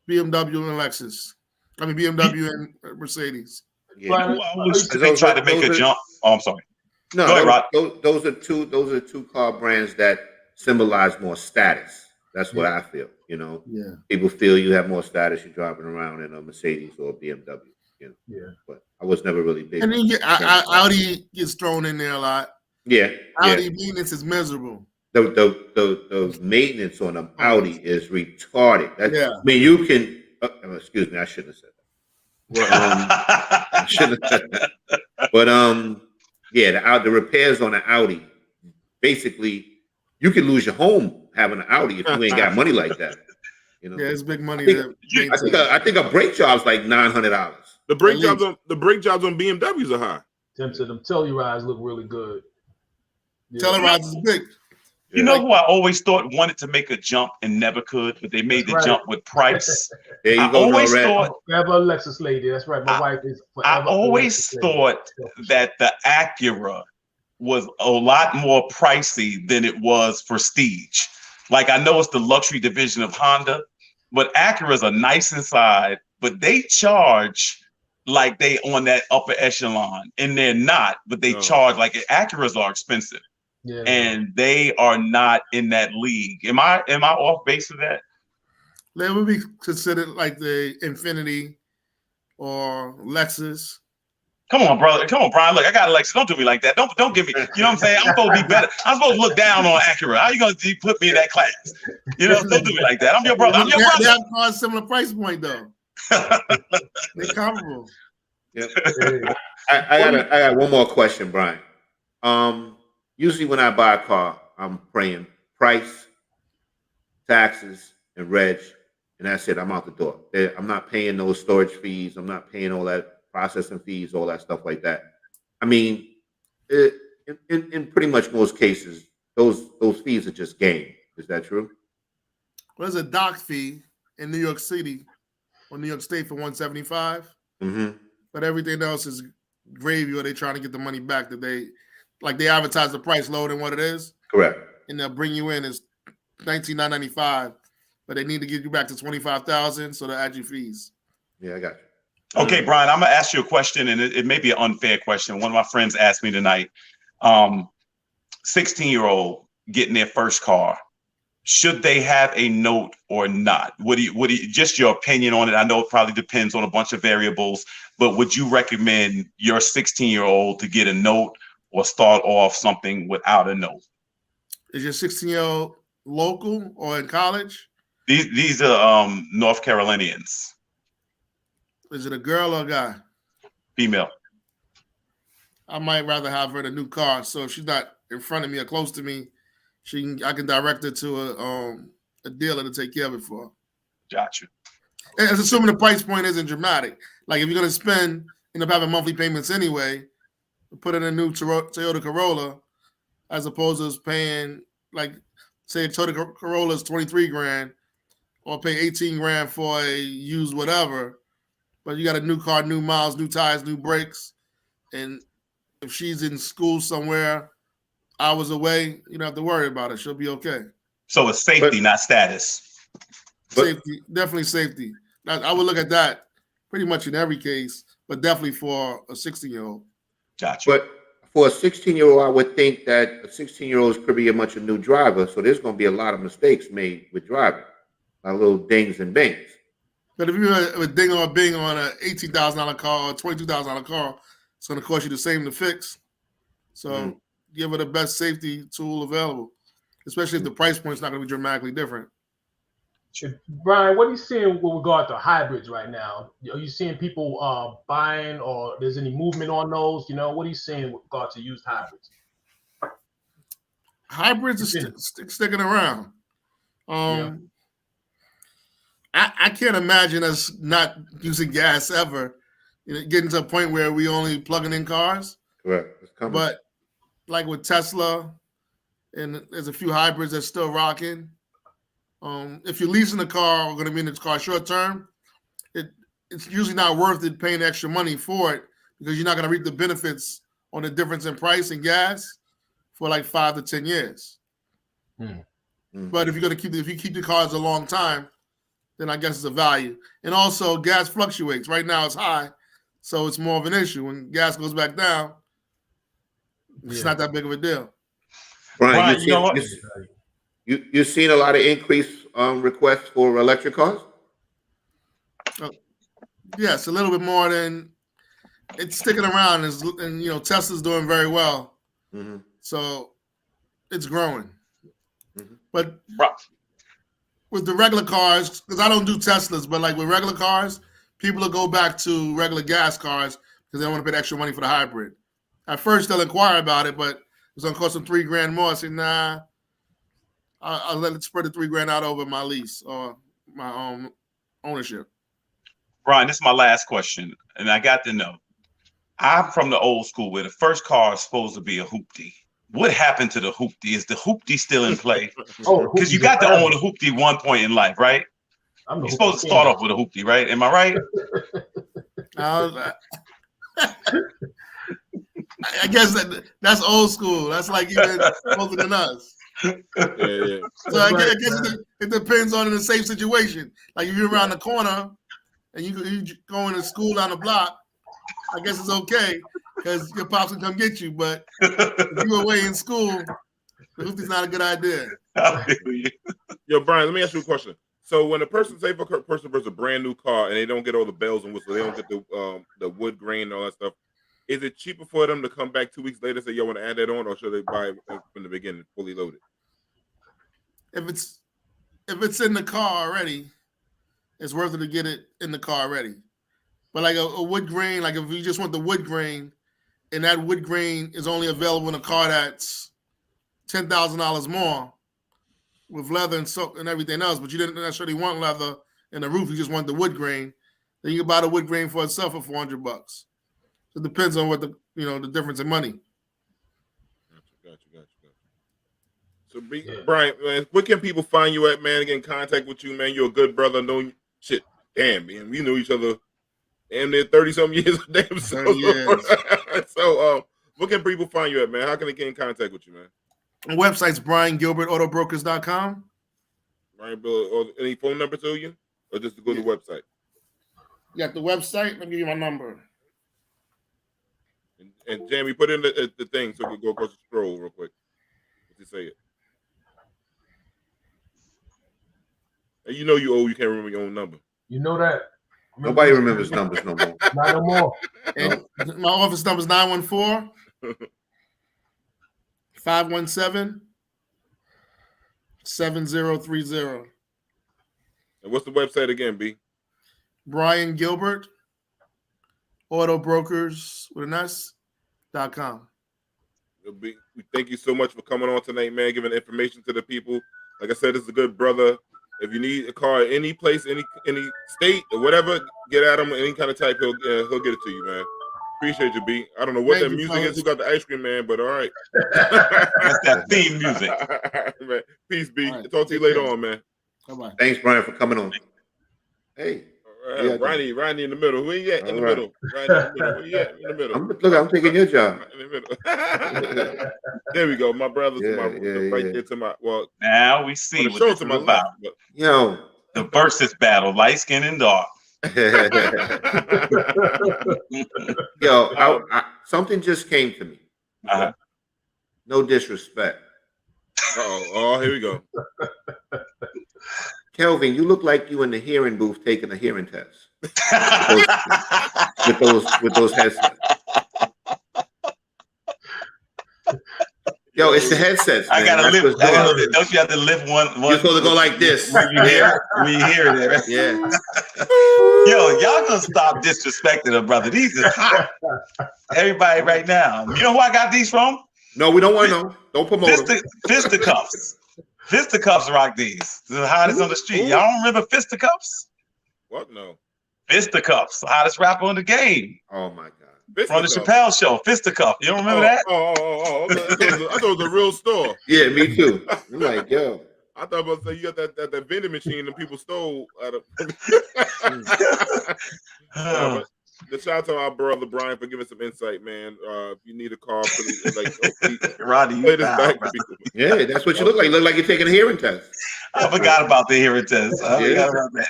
BMW and Lexus. I mean BMW and Mercedes. Yeah. They try to make a jump. Oh, I'm sorry. No, go ahead, Rod. Those are two car brands that symbolize more status. That's what I feel. Yeah. People feel you have more status. You're driving around in a Mercedes or a BMW. Yeah. But I was never really big. And then Audi gets thrown in there a lot. Yeah. Audi maintenance is miserable. The maintenance on an Audi is retarded. I mean, you can. Excuse me, I shouldn't have said that. Well, I shouldn't have said that. But the repairs on an Audi, basically, you can lose your home having an Audi if you ain't got money like that. Yeah, it's big money. I think a brake job's like $900. The brake jobs on BMWs are high. Them Tellurides look really good. Yeah. Tellurides is big. You know who I always thought wanted to make a jump and never could, but they made the jump with Price. There you go. Always thought forever a Lexus lady. That's right. My wife is. I always thought that the Acura was a lot more pricey than it was prestige. Like, I know it's the luxury division of Honda, but Acuras are nice inside, but they charge like they on that upper echelon, and they're not, but they charge like Acuras are expensive. Yeah. And they are not in that league. Am I off base with that? They would be considered like the Infiniti or Lexus. Come on, brother. Come on, Brian. Look, I got a Lexus. Don't do me like that. Don't give me. You know what I'm saying? I'm supposed to be better. I'm supposed to look down on Acura. How you gonna put me in that class? Don't do me like that. I'm your brother. I'm your brother. They have a similar price point though. They're comparable. Yeah. I got one more question, Brian. Usually when I buy a car, I'm praying price, taxes, and reg, and that's it. I'm out the door. I'm not paying those storage fees. I'm not paying all that processing fees, all that stuff like that. I mean, in pretty much most cases, those fees are just game. Is that true? Well, there's a dock fee in New York City or New York State for $175. Mm-hmm. But everything else is gravy, or they trying to get the money back that they advertise the price lower than what it is. Correct. And they'll bring you in as $19,995, but they need to get you back to $25,000, so they'll add you fees. Yeah, I got you. Okay, Brian, I'm gonna ask you a question, and it may be an unfair question. One of my friends asked me tonight, 16-year-old getting their first car. Should they have a note or not? What do you just your opinion on it? I know it probably depends on a bunch of variables, but would you recommend your 16-year-old to get a note or start off something without a note? Is your 16-year-old local or in college? These are North Carolinians. Is it a girl or a guy? Female. I might rather have her in a new car. So if she's not in front of me or close to me, I can direct her to a dealer to take care of it for her. Gotcha. And it's assuming the price point isn't dramatic. Like if you're gonna end up having monthly payments anyway, put in a new Toyota Corolla, as opposed to paying like say a Toyota Corolla is 23 grand, or pay 18 grand for a used whatever. But you got a new car, new miles, new tires, new brakes, and if she's in school somewhere hours away, you don't have to worry about it. She'll be okay. So it's safety, not status. Safety, definitely safety. I would look at that pretty much in every case, but definitely for a 16-year-old. Gotcha. But for a 16-year-old, I would think that a 16-year-old is pretty much a new driver, so there's going to be a lot of mistakes made with driving, like little dings and bangs. But if you have a ding or a bing on an $18,000 car or $22,000 car, it's going to cost you the same to fix. So give her the best safety tool available, especially if the price point is not going to be dramatically different. Brian, what are you seeing with regard to hybrids right now? Are you seeing people buying, or there's any movement on those? You know, what are you seeing with regard to used hybrids? Hybrids are sticking around. I can't imagine us not using gas ever. Getting to a point where we only plugging in cars. Correct. It's coming. But like with Tesla, and there's a few hybrids that's still rocking. If you're leasing a car or going to be in the car short term, it's usually not worth it paying extra money for it, because you're not going to reap the benefits on the difference in price and gas for like 5 to 10 years. But if you keep the cars a long time, then I guess it's a value. And also gas fluctuates. Right now it's high, so it's more of an issue. When gas goes back down, it's not that big of a deal. Brian, you've seen a lot of increased requests for electric cars? Yes, a little bit more than it's sticking around, and Tesla's doing very well. So it's growing. But with the regular cars, because I don't do Teslas, but like with regular cars, people will go back to regular gas cars because they don't want to pay extra money for the hybrid. At first, they'll inquire about it, but it's going to cost them $3 grand more. I say, nah, I'll let it spread the $3 grand out over my lease or my ownership. Brian, this is my last question, and I got to know. I'm from the old school where the first car is supposed to be a hoopty. What happened to the hoopty? Is the hoopty still in play? Because you got to own a hoopty one point in life, right? You're supposed to start off with a hoopty, right? Am I right? I guess that's old school. That's like even older than us. So I guess it depends on the same situation. Like if you're around the corner and you going to school down the block, I guess it's okay because your pops can come get you. But if you're away in school, the hoopty's not a good idea. Yo, Brian, let me ask you a question. So when a person, say if a person brings a brand new car and they don't get all the bells and whistles, they don't get the wood grain and all that stuff, is it cheaper for them to come back 2 weeks later and say, yo, want to add that on, or should they buy it from the beginning, fully loaded? If it's in the car already, it's worth it to get it in the car already. But like a wood grain, like if you just want the wood grain, and that wood grain is only available in a car that's $10,000 more with leather and soap and everything else, but you didn't necessarily want leather and the roof, you just want the wood grain, then you can buy the wood grain for itself for $400. So it depends on what the difference in money. Gotcha. So, Brian, man, where can people find you at, man? Get in contact with you, man. You're a good brother. Know shit. Damn, man. We knew each other damn near 30-something years. Damn. So, where can people find you at, man? How can they get in contact with you, man? My website's BrianGilbertAutobrokers.com. Brian Bill, or any phone number to you? Or just to go to the website? You got the website? Let me give you my number. And Jamie, put in the thing so we can go across the scroll real quick. Let's say it. And you know you old, you can't remember your own number. You know that. Nobody remembers numbers no more. Not no more. And my office number is 914 517 7030. And what's the website again, B? Brian Gilbert, Autobrokers with an S.com. We thank you so much for coming on tonight, man. Giving information to the people. Like I said, this is a good brother. If you need a car any place, any state or whatever, get at him. Any kind of type, he'll get it to you, man. Appreciate you, B. I don't know what Thank that you, music fellas. is. Who got the ice cream, man? But all right. That's that theme music. Man, peace, B. All right. Talk to you Take later care. on, man. Bye-bye. Thanks, Brian, for coming on. Hey, Yeah, Rodney in the middle. Who you at in the All right. middle? Rodney in the middle. Who you at in the middle? I'm taking your job. In the middle. There we go. My brother to my right there to my Now we see the what show this to is my about. left. But Yo. The versus battle, light skin and dark. Yo, something just came to me. Uh-huh. No disrespect. Oh, here we go. Kelvin, you look like you in the hearing booth taking a hearing test with those headsets. Yo, it's the headsets. Man. I gotta That's lift. what's doing. Don't you have to lift one? You're supposed to go like this. When you hear it, right? Yeah. Yo, y'all gonna stop disrespecting them, brother. These is hot. Everybody right now. You know who I got these from? No, we don't want to know. Don't promote them. Fisticuffs. Fisticuffs rock these. The hottest on the street. Y'all don't remember Fisticuffs? What? No. Fisticuffs, the hottest rapper on the game. Oh my God. From the Chappelle Show, Fisticuff. You don't remember that? Oh. I thought it was a real store. Yeah, me too. I'm like, yo. I thought about to say you got that vending machine and people stole out of. The shout out to our brother Brian for giving some insight, man. If you need a car, please, Rodney, play this back to people. Yeah, that's what you look like. You look like you're taking a hearing test. I forgot about the hearing test. I forgot about that.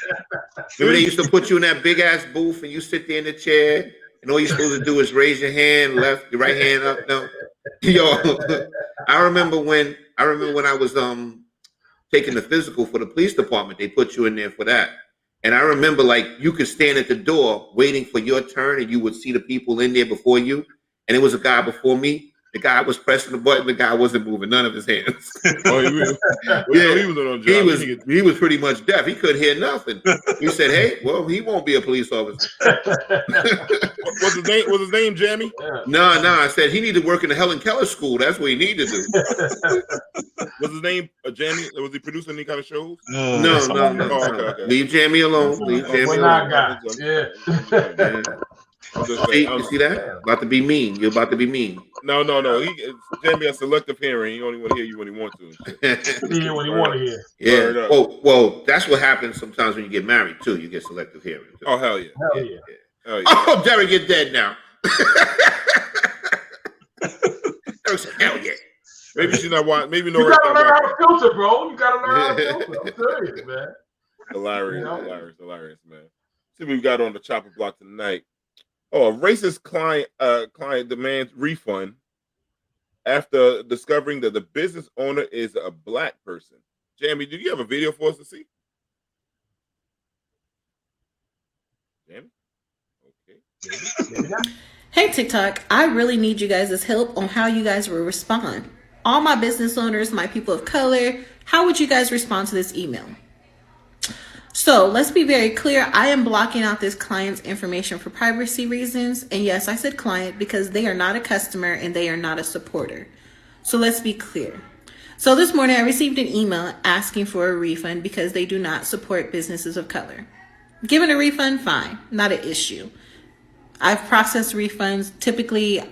Remember they used to put you in that big ass booth and you sit there in the chair and all you're supposed to do is raise your hand, your right hand up. No, yo, I remember when I was taking the physical for the police department. They put you in there for that. And I remember, like, you could stand at the door waiting for your turn, and you would see the people in there before you. And it was a guy before me. The guy was pressing the button. The guy wasn't moving none of his hands. Oh, he was on job. He was pretty much deaf. He couldn't hear nothing. He said, "Hey, well, he won't be a police officer." Was his name Jamie? No. I said he needed to work in the Helen Keller school. That's what he needed to do. Was his name Jamie? Was he producing any kind of shows? No. Okay. Leave Jamie alone. Yeah. You see that? About to be mean. You're about to be mean. No. Jamie has selective hearing. He only want to hear you when he wants to. Hear what he want to hear. Yeah. Well, that's what happens sometimes when you get married too. You get selective hearing. Too. Oh hell yeah. Hell yeah. Oh, yeah. Oh, Derik, you're dead now. Hell yeah. Maybe she's not watching. Maybe no. You gotta learn how to filter, bro. You gotta learn how to filter. I'm serious, man. Hilarious, man. See what we've got on the chopper block tonight. Oh, a racist client demands refund after discovering that the business owner is a black person. Jamie, do you have a video for us to see? Jamie? Okay. Hey TikTok, I really need you guys' help on how you guys will respond. All my business owners, my people of color, how would you guys respond to this email? So let's be very clear. I am blocking out this client's information for privacy reasons. And yes, I said client because they are not a customer and they are not a supporter. So let's be clear. So this morning I received an email asking for a refund because they do not support businesses of color. Given a refund, fine, not an issue. I've processed refunds. Typically,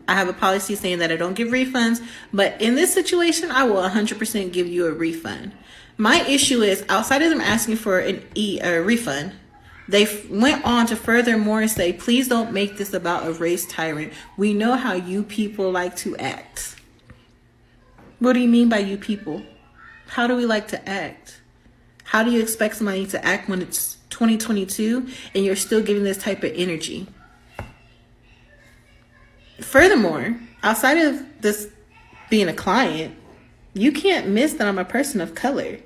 I have a policy saying that I don't give refunds, but in this situation, I will 100% give you a refund. My issue is outside of them asking for a refund, they went on to furthermore say, please don't make this about a race tyrant. We know how you people like to act. What do you mean by you people? How do we like to act? How do you expect somebody to act when it's 2022 and you're still giving this type of energy? Furthermore, outside of this being a client, you can't miss that I'm a person of color.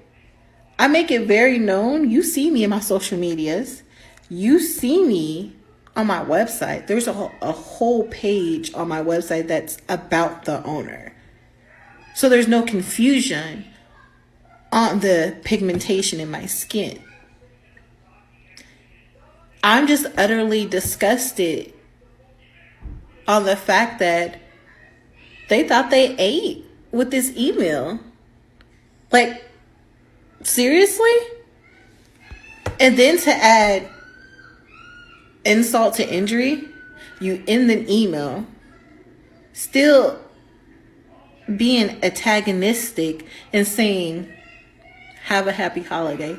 I make it very known. You see me in my social medias. You see me on my website. There's a whole page on my website that's about the owner. So there's no confusion on the pigmentation in my skin. I'm just utterly disgusted on the fact that They thought they ate with this email. Like, seriously? And then to add insult to injury, you end an email still being antagonistic and saying, have a happy holiday.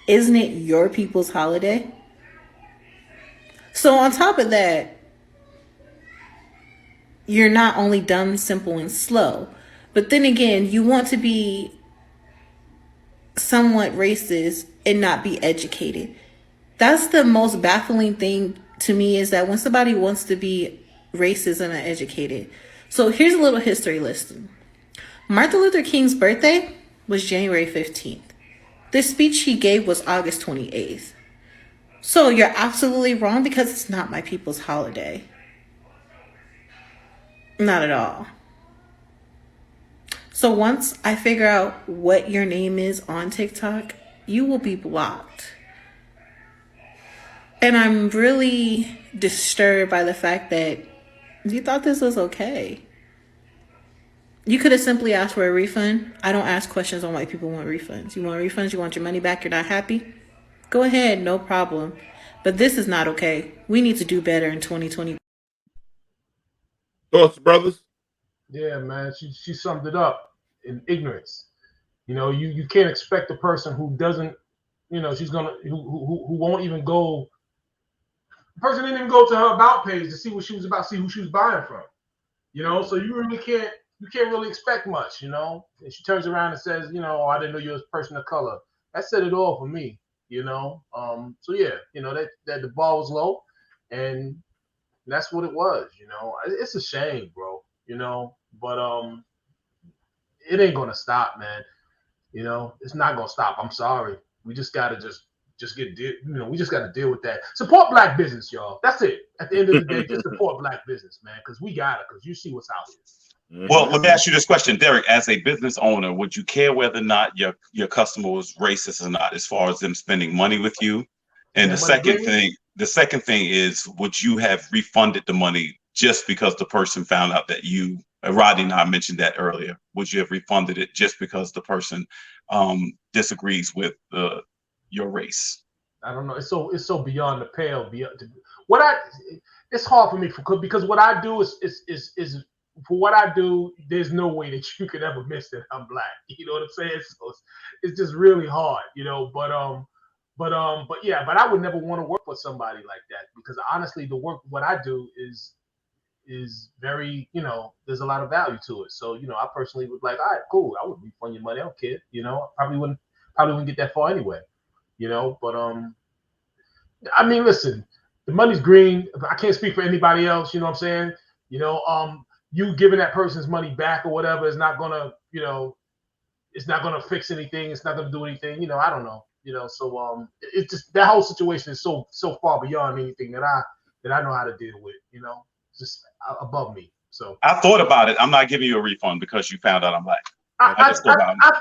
Isn't it your people's holiday? So on top of that, you're not only dumb, simple, and slow, but then again, you want to be somewhat racist and not be educated. That's the most baffling thing to me, is that when somebody wants to be racist and uneducated. So here's a little history lesson. Martin Luther King's birthday was January 15th. The speech he gave was August 28th. So you're absolutely wrong, because it's not my people's holiday. Not at all. So once I figure out what your name is on TikTok, you will be blocked. And I'm really disturbed by the fact that you thought this was okay. You could have simply asked for a refund. I don't ask questions on why people want refunds. You want refunds? You want your money back? You're not happy? Go ahead, no problem. But this is not okay. We need to do better in 2020. Thoughts, brothers? Yeah, man, she summed it up in ignorance. You know, you can't expect a person who doesn't, you know, who won't even go. The person didn't even go to her about page to see what she was about, see who she was buying from. You know, so you can't really expect much. You know, and she turns around and says, you know, oh, I didn't know you was a person of color. That said it all for me. You know, so yeah, you know that the ball was low, and that's what it was. You know, it's a shame, bro. You know, but it ain't gonna stop, man. You know, it's not gonna stop. I'm sorry. We just gotta just get we just gotta deal with that. Support black business, y'all. That's it. At the end of the day, just support black business, man, because we got it. Because you see what's out here. Well, let me ask you this question, Derik. As a business owner, would you care whether or not your customer was racist or not, as far as them spending money with you? And the second thing is, would you have refunded the money just because the person found out that you, Rodney and I mentioned that earlier, would you have refunded it just because the person disagrees with your race? I don't know. It's so beyond the pale. It's hard for me because what I do is for what I do, there's no way that you could ever miss that I'm black. You know what I'm saying? So it's just really hard, you know. But I would never want to work for somebody like that, because honestly, what I do is very, you know, there's a lot of value to it. So, you know, I personally would like, all right, cool, I would refund your money. I don't care, you know. I probably wouldn't get that far anyway, you know. But I mean, listen, the money's green. I can't speak for anybody else. You know what I'm saying? You know, you giving that person's money back or whatever is not gonna, you know, it's not gonna fix anything. It's not gonna do anything. You know, I don't know. You know, so it's just that whole situation is so far beyond anything that I know how to deal with. You know, it's just above me. So I thought about it. I'm not giving you a refund because you found out I'm black. I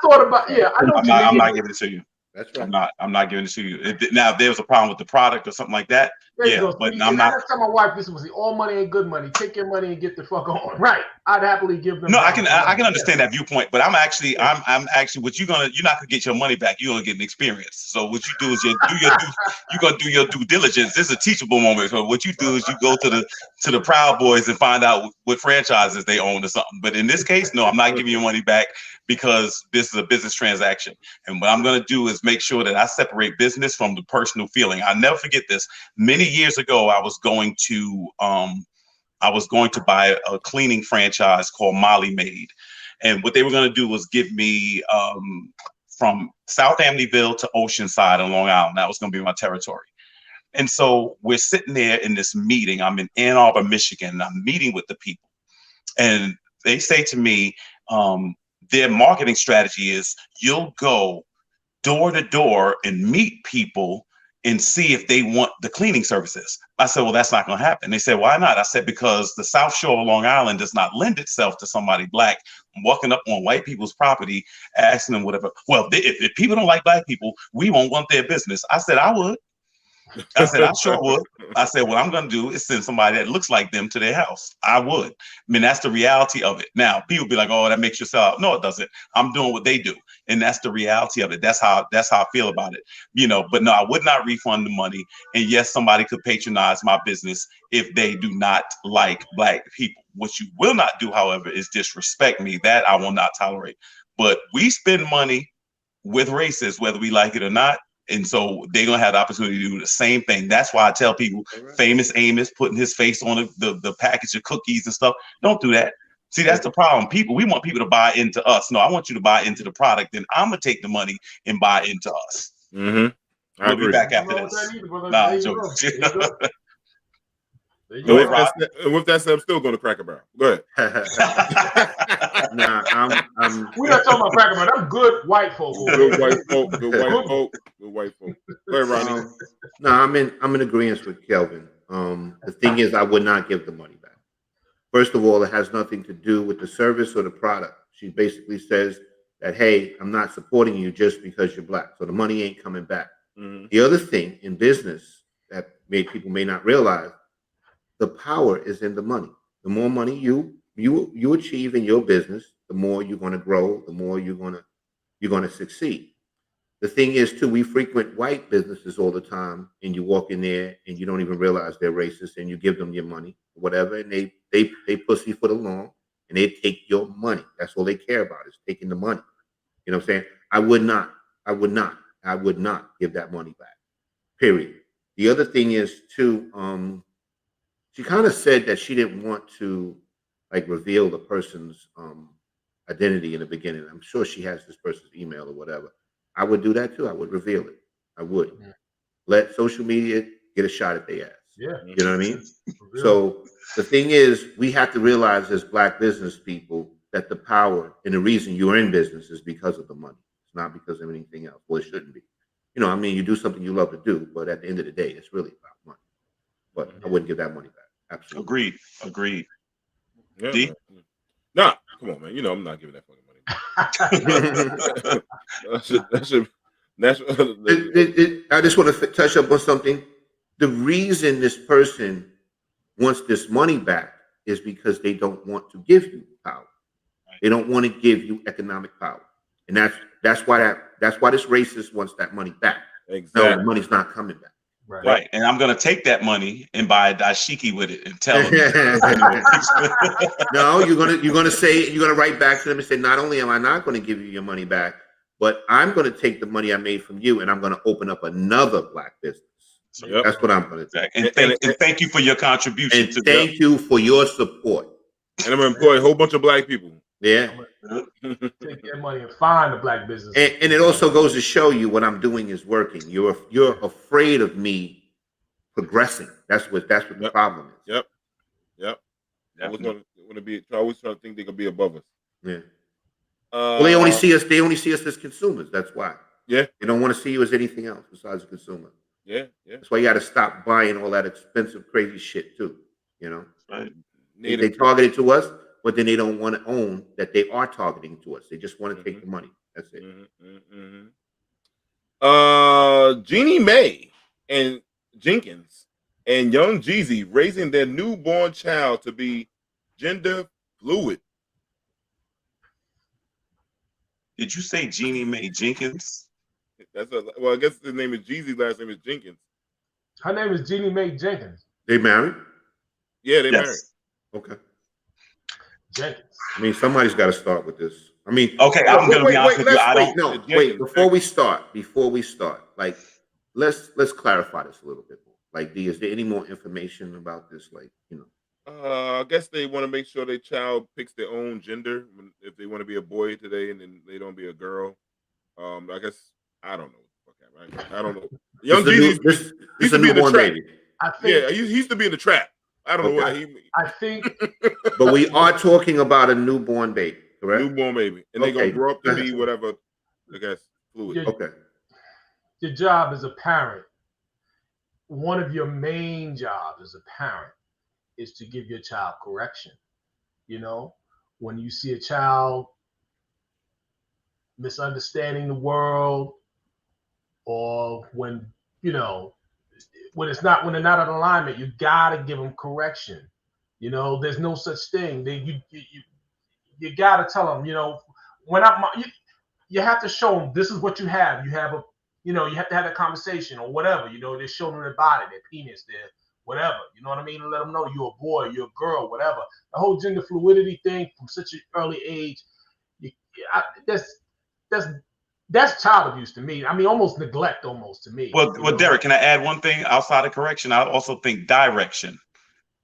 thought about yeah. I know I'm not giving it to you. That's right. I'm not giving it to you. Now, if there was a problem with the product or something like that, yeah, but I'm not. I tell my wife this was all money ain't good money. Take your money and get the fuck on. Right. I'd happily give them. No, I can understand that viewpoint, but I'm actually what you're not gonna get your money back. You're gonna get an experience. So what you do is you're gonna do your due diligence. This is a teachable moment. So what you do is you go to the Proud Boys and find out what franchises they own or something. But in this case, no, I'm not giving you money back, because this is a business transaction. And what I'm going to do is make sure that I separate business from the personal feeling. I'll never forget this. Many years ago, I was going to buy a cleaning franchise called Molly Maid. And what they were going to do was give me from South Amityville to Oceanside on Long Island. That was going to be my territory. And so we're sitting there in this meeting. I'm in Ann Arbor, Michigan, and I'm meeting with the people. And they say to me, their marketing strategy is you'll go door to door and meet people and see if they want the cleaning services. I said, well, that's not going to happen. They said, why not? I said, because the South Shore of Long Island does not lend itself to somebody black walking up on white people's property, asking them whatever. Well, if people don't like black people, we won't want their business. I said, I would. I said, I sure would. I said, what I'm going to do is send somebody that looks like them to their house. I would. I mean, that's the reality of it. Now, people be like, oh, that makes you sell out. No, it doesn't. I'm doing what they do. And that's the reality of it. That's how I feel about it. You know, but no, I would not refund the money. And yes, somebody could patronize my business if they do not like Black people. What you will not do, however, is disrespect me. That I will not tolerate. But we spend money with racists, whether we like it or not. And so they're going to have the opportunity to do the same thing. That's why I tell people, Famous Amos putting his face on the package of cookies and stuff. Don't do that. See, that's the problem. We want people to buy into us. No, I want you to buy into the product. Then I'm going to take the money and buy into us. Mm-hmm. We'll be back after this. Nah, I'm joking. With that said, I'm still going to Cracker Barrel. Go ahead. Nah, I'm. We're not talking about Cracker Barrel. I'm good white folk. Good white folk. Good white folk. Good white folk. Go ahead, Rodney. No, I'm in agreement with Kelvin. The thing is, I would not give the money back. First of all, it has nothing to do with the service or the product. She basically says that, hey, I'm not supporting you just because you're Black, so the money ain't coming back. Mm-hmm. The other thing in business that people may not realize, the power is in the money. The more money you achieve in your business, the more you're going to grow, the more you're going to succeed. The thing is, too, we frequent white businesses all the time, and you walk in there and you don't even realize they're racist, and you give them your money, whatever, and they pussy for the long, and they take your money. That's all they care about is taking the money. You know what I'm saying? I would not give that money back. Period. The other thing is, too, she kind of said that she didn't want to reveal the person's identity in the beginning. I'm sure she has this person's email or whatever. I would do that too. I would reveal it. I would. Yeah. Let social media get a shot at their ass. Yeah. You know what I mean? So the thing is, we have to realize as Black business people that the power and the reason you're in business is because of the money. It's not because of anything else. Well, it shouldn't be. You know, I mean, you do something you love to do, but at the end of the day, it's really about money. But I wouldn't give that money back. Absolutely. Agreed. Yeah, D? Nah, come on, man. You know I'm not giving that fucking money. I just want to touch up on something. The reason this person wants this money back is because they don't want to give you power. They don't want to give you economic power, and that's why this racist wants that money back. Exactly. No, the money's not coming back. Right. And I'm going to take that money and buy a dashiki with it and tell them. No, you're going to write back to them and say, not only am I not going to give you your money back, but I'm going to take the money I made from you and I'm going to open up another Black business. Yep. That's what I'm going to do. And thank you for your contribution. Thank you for your support. And I'm going to employ a whole bunch of Black people. Yeah. Take that money and find the Black business. And it also goes to show you what I'm doing is working. You're afraid of me progressing. That's what the problem is. Yep. I was going to be always trying to think they could be above us. Yeah. Well, they only see us as consumers. That's why. Yeah. They don't want to see you as anything else besides a consumer. Yeah. That's why you got to stop buying all that expensive, crazy shit too. You know. Right. They target it to us. But then they don't want to own that they are targeting to us. They just want to take the money. That's it. Jeannie Mae and Jenkins and Young Jeezy raising their newborn child to be gender fluid. Did you say Jeannie Mae Jenkins? Well, I guess the name is Jeezy. Last name is Jenkins. Her name is Jeannie Mae Jenkins. They married? Yeah, they married. Okay. Jenkins. I mean, somebody's got to start with this. I mean, okay, I'm going to be honest with you. Before we start, let's clarify this a little bit more. Like, D, is there any more information about this? Like, you know, I guess they want to make sure their child picks their own gender if they want to be a boy today, and then they don't be a girl. I guess I don't know. Okay, right? I don't know. Young Jeezy used to be in the trap. Yeah, he used to be in the trap. I don't know why I think. But we are talking about a newborn baby, correct? Newborn baby. And they're going to grow up to be whatever, I guess, fluid. Your job as a parent, one of your main jobs as a parent is to give your child correction. You know, when you see a child misunderstanding the world, or when, you know, when they're not in alignment, you gotta give them correction. You know, there's no such thing. You gotta tell them. You know, you have to show them this is what you have. You have you have to have a conversation or whatever. You know, they're showing their body, their penis, their whatever. You know what I mean? And let them know you're a boy, you're a girl, whatever. The whole gender fluidity thing from such an early age, that's child abuse to me. I mean, almost neglect, almost to me. Well, Derik, can I add one thing outside of correction? I also think direction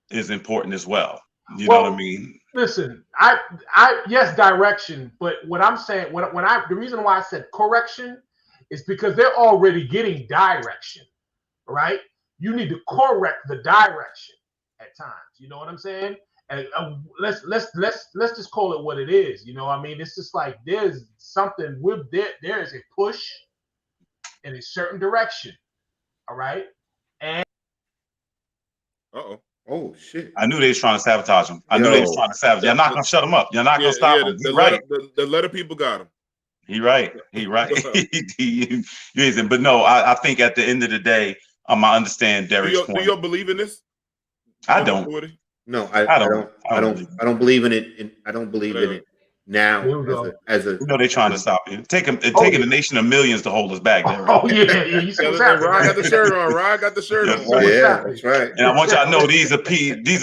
is important as well. You know what I mean? Listen, yes, direction, but what I'm saying, the reason why I said correction is because they're already getting direction, right? You need to correct the direction at times. You know what I'm saying? And let's just call it what it is. You know, I mean, it's just like there's something there is a push in a certain direction. All right, and oh shit! I knew they was trying to sabotage him. I knew they was trying to sabotage. You're not gonna shut him up. You're not gonna stop him. The letter people got him. He right. But no, I think at the end of the day, I understand Derik's point. Do y'all believe in this? I don't. No, I don't believe in it. I don't believe in it now. As a you know, they're trying to stop you. Taking a nation of millions to hold us back. Oh yeah. You see what's happening? Ryan got the shirt on. Ryan got the shirt on. Oh, yeah, that's right. And I want y'all to know these are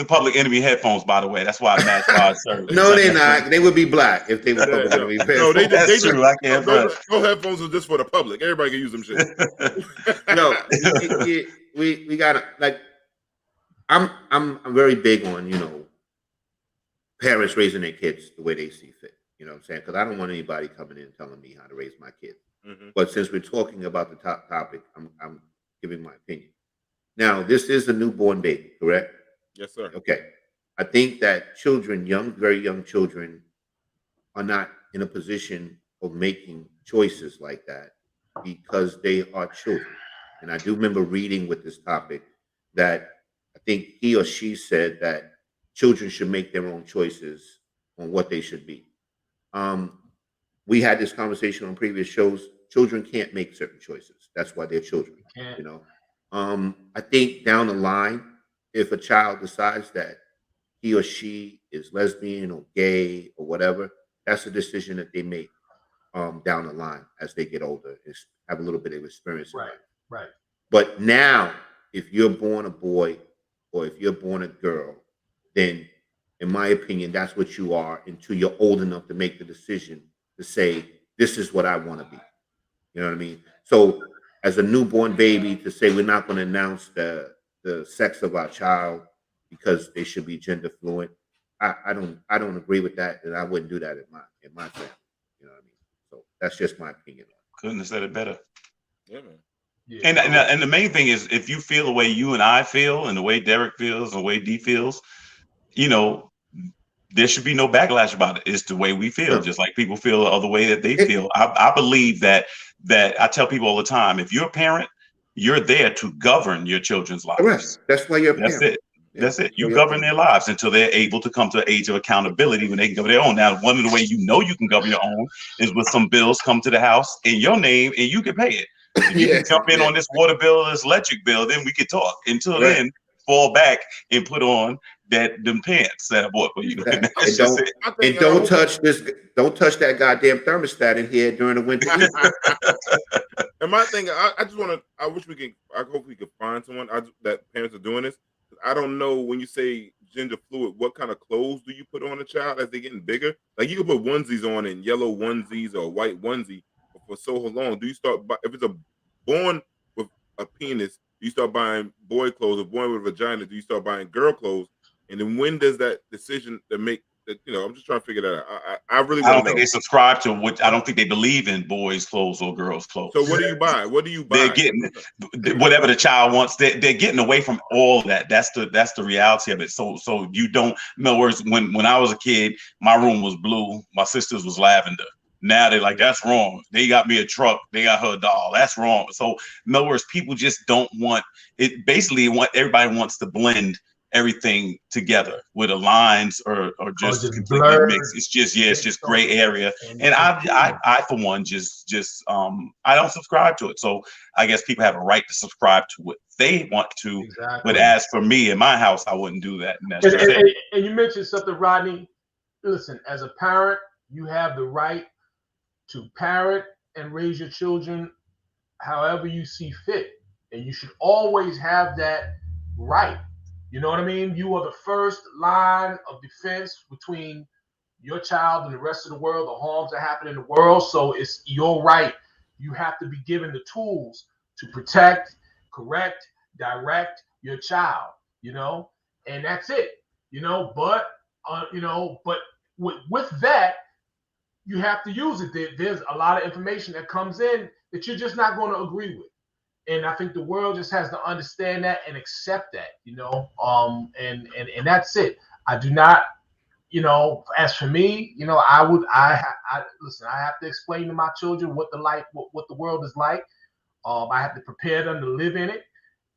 Public Enemy headphones, by the way. That's why I match my shirt. No, they're not. They would be black if they were Public Enemy headphones. No, that's true. I can't. No headphones are just for the public. Everybody can use them shit. No, we got like. I'm very big on, you know, parents raising their kids the way they see fit. You know what I'm saying? Because I don't want anybody coming in and telling me how to raise my kids. Mm-hmm. But since we're talking about the top topic, I'm giving my opinion. Now, this is a newborn baby, correct? Yes, sir. Okay. I think that children, very young children, are not in a position of making choices like that because they are children. And I do remember reading with this topic that I think he or she said that children should make their own choices on what they should be. We had this conversation on previous shows. Children can't make certain choices. That's why they're children. You know, I think down the line, if a child decides that he or she is lesbian or gay or whatever, that's a decision that they make down the line as they get older, have a little bit of experience. Right. But now, if you're born a boy or if you're born a girl, then in my opinion, that's what you are until you're old enough to make the decision to say, this is what I want to be. You know what I mean? So as a newborn baby, to say we're not going to announce the sex of our child because they should be gender fluid, I don't agree with that, and I wouldn't do that in my family. You know what I mean? So that's just my opinion. Couldn't have said it better. Yeah, man. Yeah. And the main thing is, if you feel the way you and I feel, and the way Derik feels, and the way D feels, you know, there should be no backlash about it. It's the way we feel, just like people feel the other way that they feel. I believe that I tell people all the time, if you're a parent, you're there to govern your children's lives. Correct. That's why you're a parent. That's it. That's it. You govern their lives until they're able to come to an age of accountability when they can govern their own. Now, one of the ways you know you can govern your own is with some bills come to the house in your name and you can pay it. If you can jump in on this water bill or this electric bill, then we can talk. Until then, fall back and put on them pants that I bought for you. And don't touch that goddamn thermostat in here during the winter. And my thing, I hope we could find someone that parents are doing this. I don't know, when you say gender fluid, what kind of clothes do you put on a child as they're getting bigger? Like, you can put onesies on and yellow onesies or white onesie for so long. Do you start, if it's a born with a penis, do you start buying boy clothes? Or born with a vagina, do you start buying girl clothes? And then when does that decision to make that, you know, I'm just trying to figure that out. I really don't think they subscribe to what, I don't think they believe in boys' clothes or girls' clothes. So what do you buy? They're getting whatever the child wants. They're getting away from all that. That's the reality of it. So you don't, in other words, when I was a kid, my room was blue, my sister's was lavender. Now they're like, that's wrong. They got me a truck. They got her a doll. That's wrong. So in other words, people just don't want it. Basically, everybody wants to blend everything together with the lines or just completely mixed. It's just gray area. And I for one just I don't subscribe to it. So I guess people have a right to subscribe to what they want to. Exactly. But as for me in my house, I wouldn't do that. And that's just it. And you mentioned something, Rodney. Listen, as a parent, you have the right to parent and raise your children however you see fit. And you should always have that right. You know what I mean? You are the first line of defense between your child and the rest of the world, the harms that happen in the world. So it's your right. You have to be given the tools to protect, correct, direct your child, you know, and that's it, you know, but with that, you have to use it. There's a lot of information that comes in that you're just not going to agree with. And I think the world just has to understand that and accept that, you know, and that's it. I do not, you know, as for me, you know, I listen, I have to explain to my children what the world is like. I have to prepare them to live in it.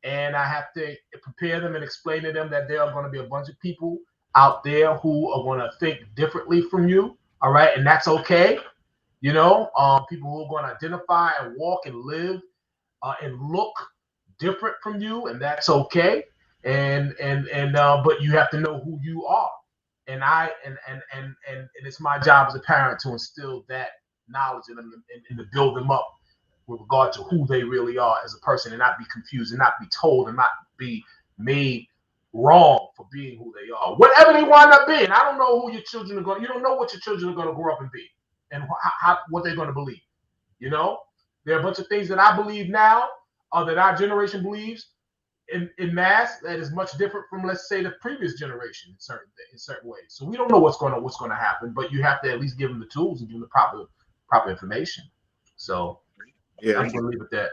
And I have to prepare them and explain to them that there are going to be a bunch of people out there who are going to think differently from you. All right. And that's okay. You know, people who are going to identify and walk and live and look different from you. And that's okay. But you have to know who you are. And it's my job as a parent to instill that knowledge in them and to build them up with regard to who they really are as a person, and not be confused and not be told and not be made wrong for being who they are. Whatever they wind up being, I don't know who your children are going. You don't know what your children are going to grow up and be, and what they're going to believe. You know, there are a bunch of things that I believe now, that our generation believes in mass, that is much different from, let's say, the previous generation in certain ways. So we don't know what's going to happen, but you have to at least give them the tools and give them the proper information. So yeah, I'm going to leave it at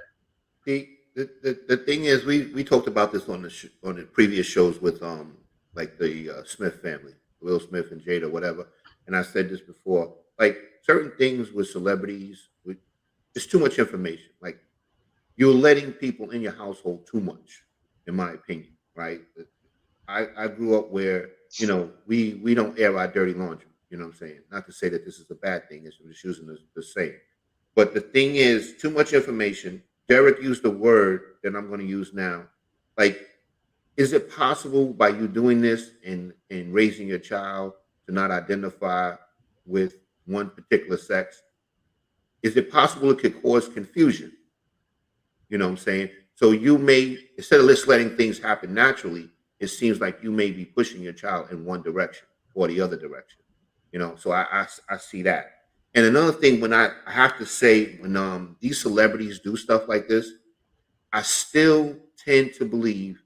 that. The thing is, we talked about this on the previous shows with like the Smith family, Will Smith and Jada, whatever. And I said this before, like certain things with celebrities, it's too much information. Like you're letting people in your household too much, in my opinion, right? I grew up where, you know, we don't air our dirty laundry. You know what I'm saying? Not to say that this is a bad thing. It's just using the same. But the thing is, too much information. Derik used the word that I'm going to use now. Like, is it possible by you doing this and raising your child to not identify with one particular sex? Is it possible it could cause confusion? You know what I'm saying? So you may, instead of just letting things happen naturally, it seems like you may be pushing your child in one direction or the other direction. You know, so I see that. And another thing, when I have to say, when these celebrities do stuff like this, I still tend to believe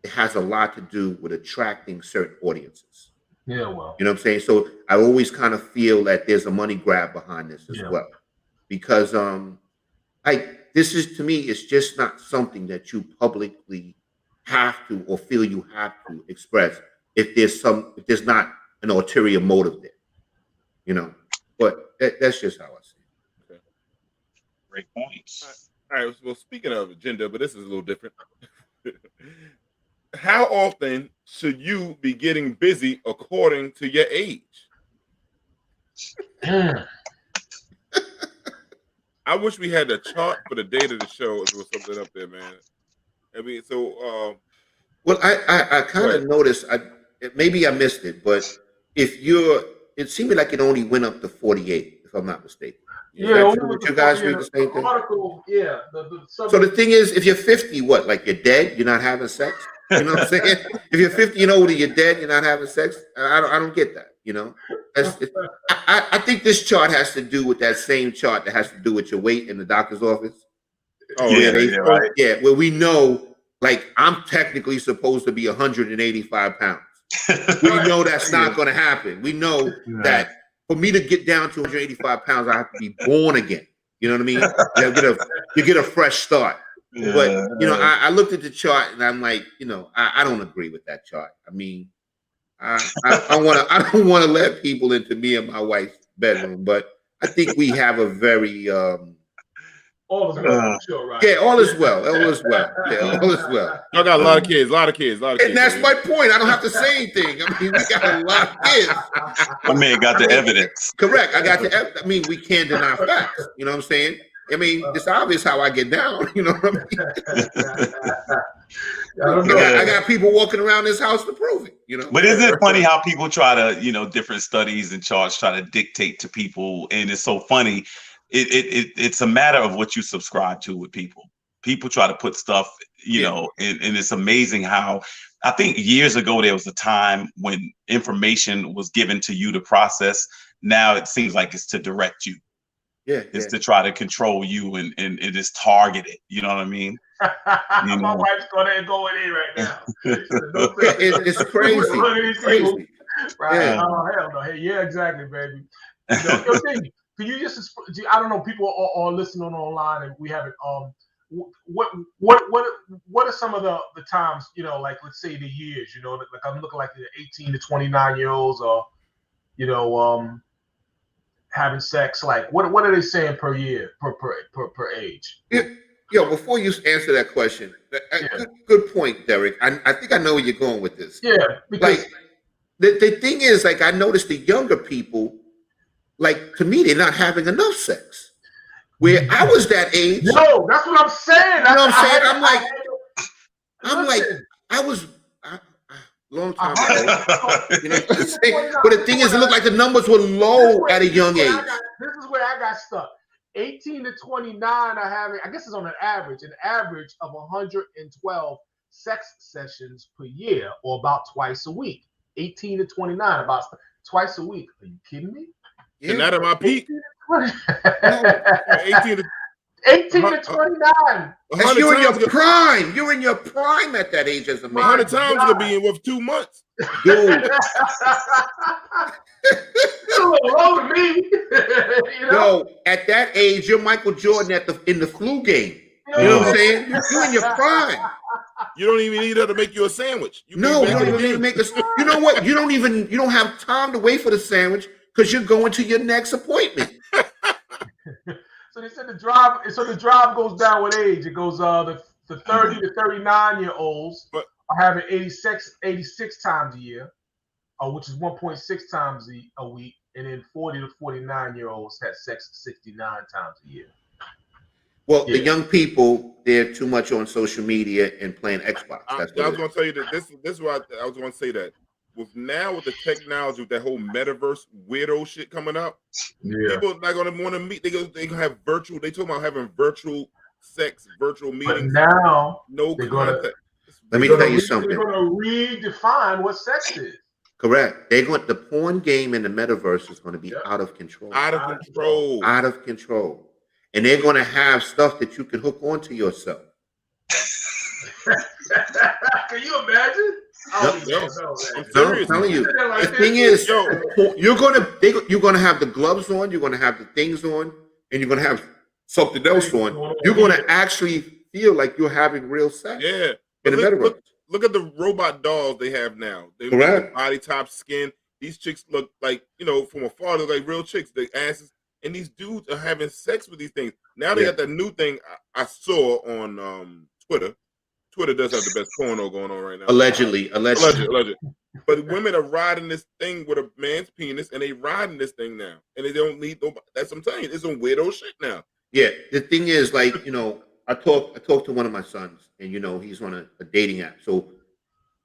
it has a lot to do with attracting certain audiences. Yeah, well. You know what I'm saying? So I always kind of feel that there's a money grab behind this as well. Because this is, to me, it's just not something that you publicly have to or feel you have to express if there's not an ulterior motive there. You know? But that's just how I see it. Okay. Great points. All right. Well, speaking of gender, but this is a little different. How often should you be getting busy according to your age? I wish we had a chart for the date of the show. If there was something up there, man. I mean, so. Well, I kind of noticed. Maybe I missed it, but it seemed like it only went up to 48, if I'm not mistaken. Yeah, you guys read the same thing? Article, yeah. So the thing is, if you're 50, what? Like you're dead? You're not having sex? You know what I'm saying? If you're 50 and older, you're dead. You're not having sex. I don't get that. You know, I think this chart has to do with that same chart that has to do with your weight in the doctor's office. Oh yeah, right. Yeah, where we know, like I'm technically supposed to be 185 pounds. We know that's not going to happen. We know that for me to get down to 185 pounds, I have to be born again. You know what I mean? You get a fresh start. Yeah. But you know, I looked at the chart and I'm like, you know, I don't agree with that chart. I mean, I don't want to let people into me and my wife's bedroom, but I think we have a very all is well, sure, right? Yeah, all is well. All is well. Yeah, all is well. I got a lot of kids, And that's my point. I don't have to say anything. I mean, we got a lot of kids. My man got the evidence. Correct. I got the evidence. I mean, we can't deny facts. You know what I'm saying? I mean, it's obvious how I get down. You know what I mean? I got people walking around this house to prove it. You know. But isn't it funny how people try to, different studies and charts try to dictate to people, and it's so funny. It's a matter of what you subscribe to with people. People try to put stuff, and it's amazing how. I think years ago there was a time when information was given to you to process. Now it seems like it's to direct you. Yeah, it's to try to control you, and it is targeted. You know what I mean? My wife's going in right now. It's crazy. Right? Yeah. Oh hell no! Hey, yeah, exactly, baby. Can you just? I don't know. People are listening online, and we haven't. What are some of the times? Like let's say the years. Like I'm looking like the 18 to 29-year-olds, or having sex. Like what are they saying per year per age? Before you answer that question, good point, Derik. I think I know where you're going with this. Yeah, because like the thing is, like I noticed the younger people, like to me, they're not having enough sex. Where I was that age. No, that's what I'm saying. You know what I'm saying? I was long time ago. You know what I'm saying? But the thing is, it looked like the numbers were low at a young age. This is where I got stuck. 18 to 29 are having, I guess it's on an average of 112 sex sessions per year, or about twice a week. 18 to 29, about twice a week. Are you kidding me? Yeah. And that at my peak. 18 to 29. You're in your prime. You're in your prime at that age as a man. 100 times you'll be in with 2 months. Dude. A little low to me. Yo, at that age, you're Michael Jordan in the flu game. You know what I'm saying? You're in your prime. You don't even need her to make you a sandwich. You don't even make us. You know what? You don't have time to wait for the sandwich because you're going to your next appointment. So they said the drive goes down with age. It goes the 30 to 39-year-olds are having 86 times a year, which is 1.6 times a week, and then 40 to 49-year-olds have sex 69 times a year. Well, the young people, they're too much on social media and playing Xbox. I was going to tell you that this is why I was going to say that. With the technology, with that whole metaverse weirdo shit coming up, people are not going to want to meet. They gonna have virtual. They talking about having virtual sex, virtual meetings. But now, let me tell you something. They're going to redefine what sex is. Correct. The porn game in the metaverse is going to be out of control. Out of control. And they're going to have stuff that you can hook onto yourself. Can you imagine? I'm telling you. The thing is, you're gonna have the gloves on, you're gonna have the things on, and you're gonna have something else on. You're gonna actually feel like you're having real sex. Yeah. In the metaverse. Look at the robot dolls they have now. They Correct. Body top, skin. These chicks look like, from afar, look like real chicks. The asses, and these dudes are having sex with these things. Now they got that new thing I saw on Twitter. Twitter does have the best porno going on right now. Allegedly. But women are riding this thing with a man's penis, and they riding this thing now, and they don't need nobody. That's what I'm telling you. It's some weirdo shit now. Yeah, the thing is, like, I talked to one of my sons, and he's on a dating app. So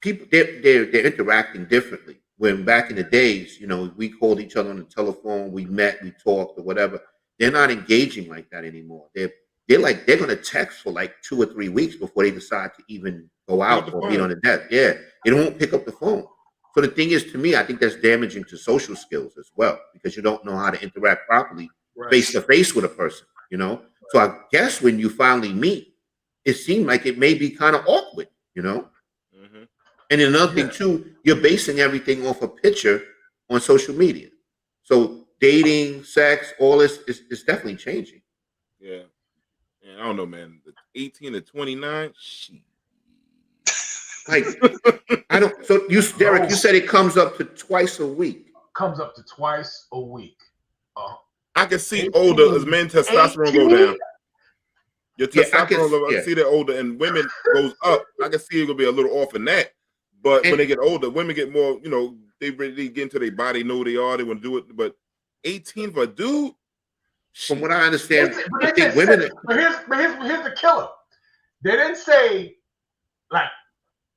people they're interacting differently. When back in the days, we called each other on the telephone, we met, we talked, or whatever. They're not engaging like that anymore. They're going to text for like 2 or 3 weeks before they decide to even go out or meet on the desk. Yeah, they don't pick up the phone. So the thing is, to me, I think that's damaging to social skills as well, because you don't know how to interact properly face to face with a person. So I guess when you finally meet, it seemed like it may be kind of awkward. Mm-hmm. And another thing too, you're basing everything off a picture on social media. So dating, sex, all this is definitely changing. Yeah. I don't know, man. 18 to 29, shit. Like, I don't. So Derik, you said it comes up to twice a week. Comes up to twice a week. I can see older as men testosterone go down. Your testosterone, I can see that older, and women goes up. I can see it gonna be a little off in that. But when they get older, women get more. They really get into their body, know who they are, they want to do it. But 18 for a dude. From what I understand, But I they think just women. said, but here's the killer. They didn't say like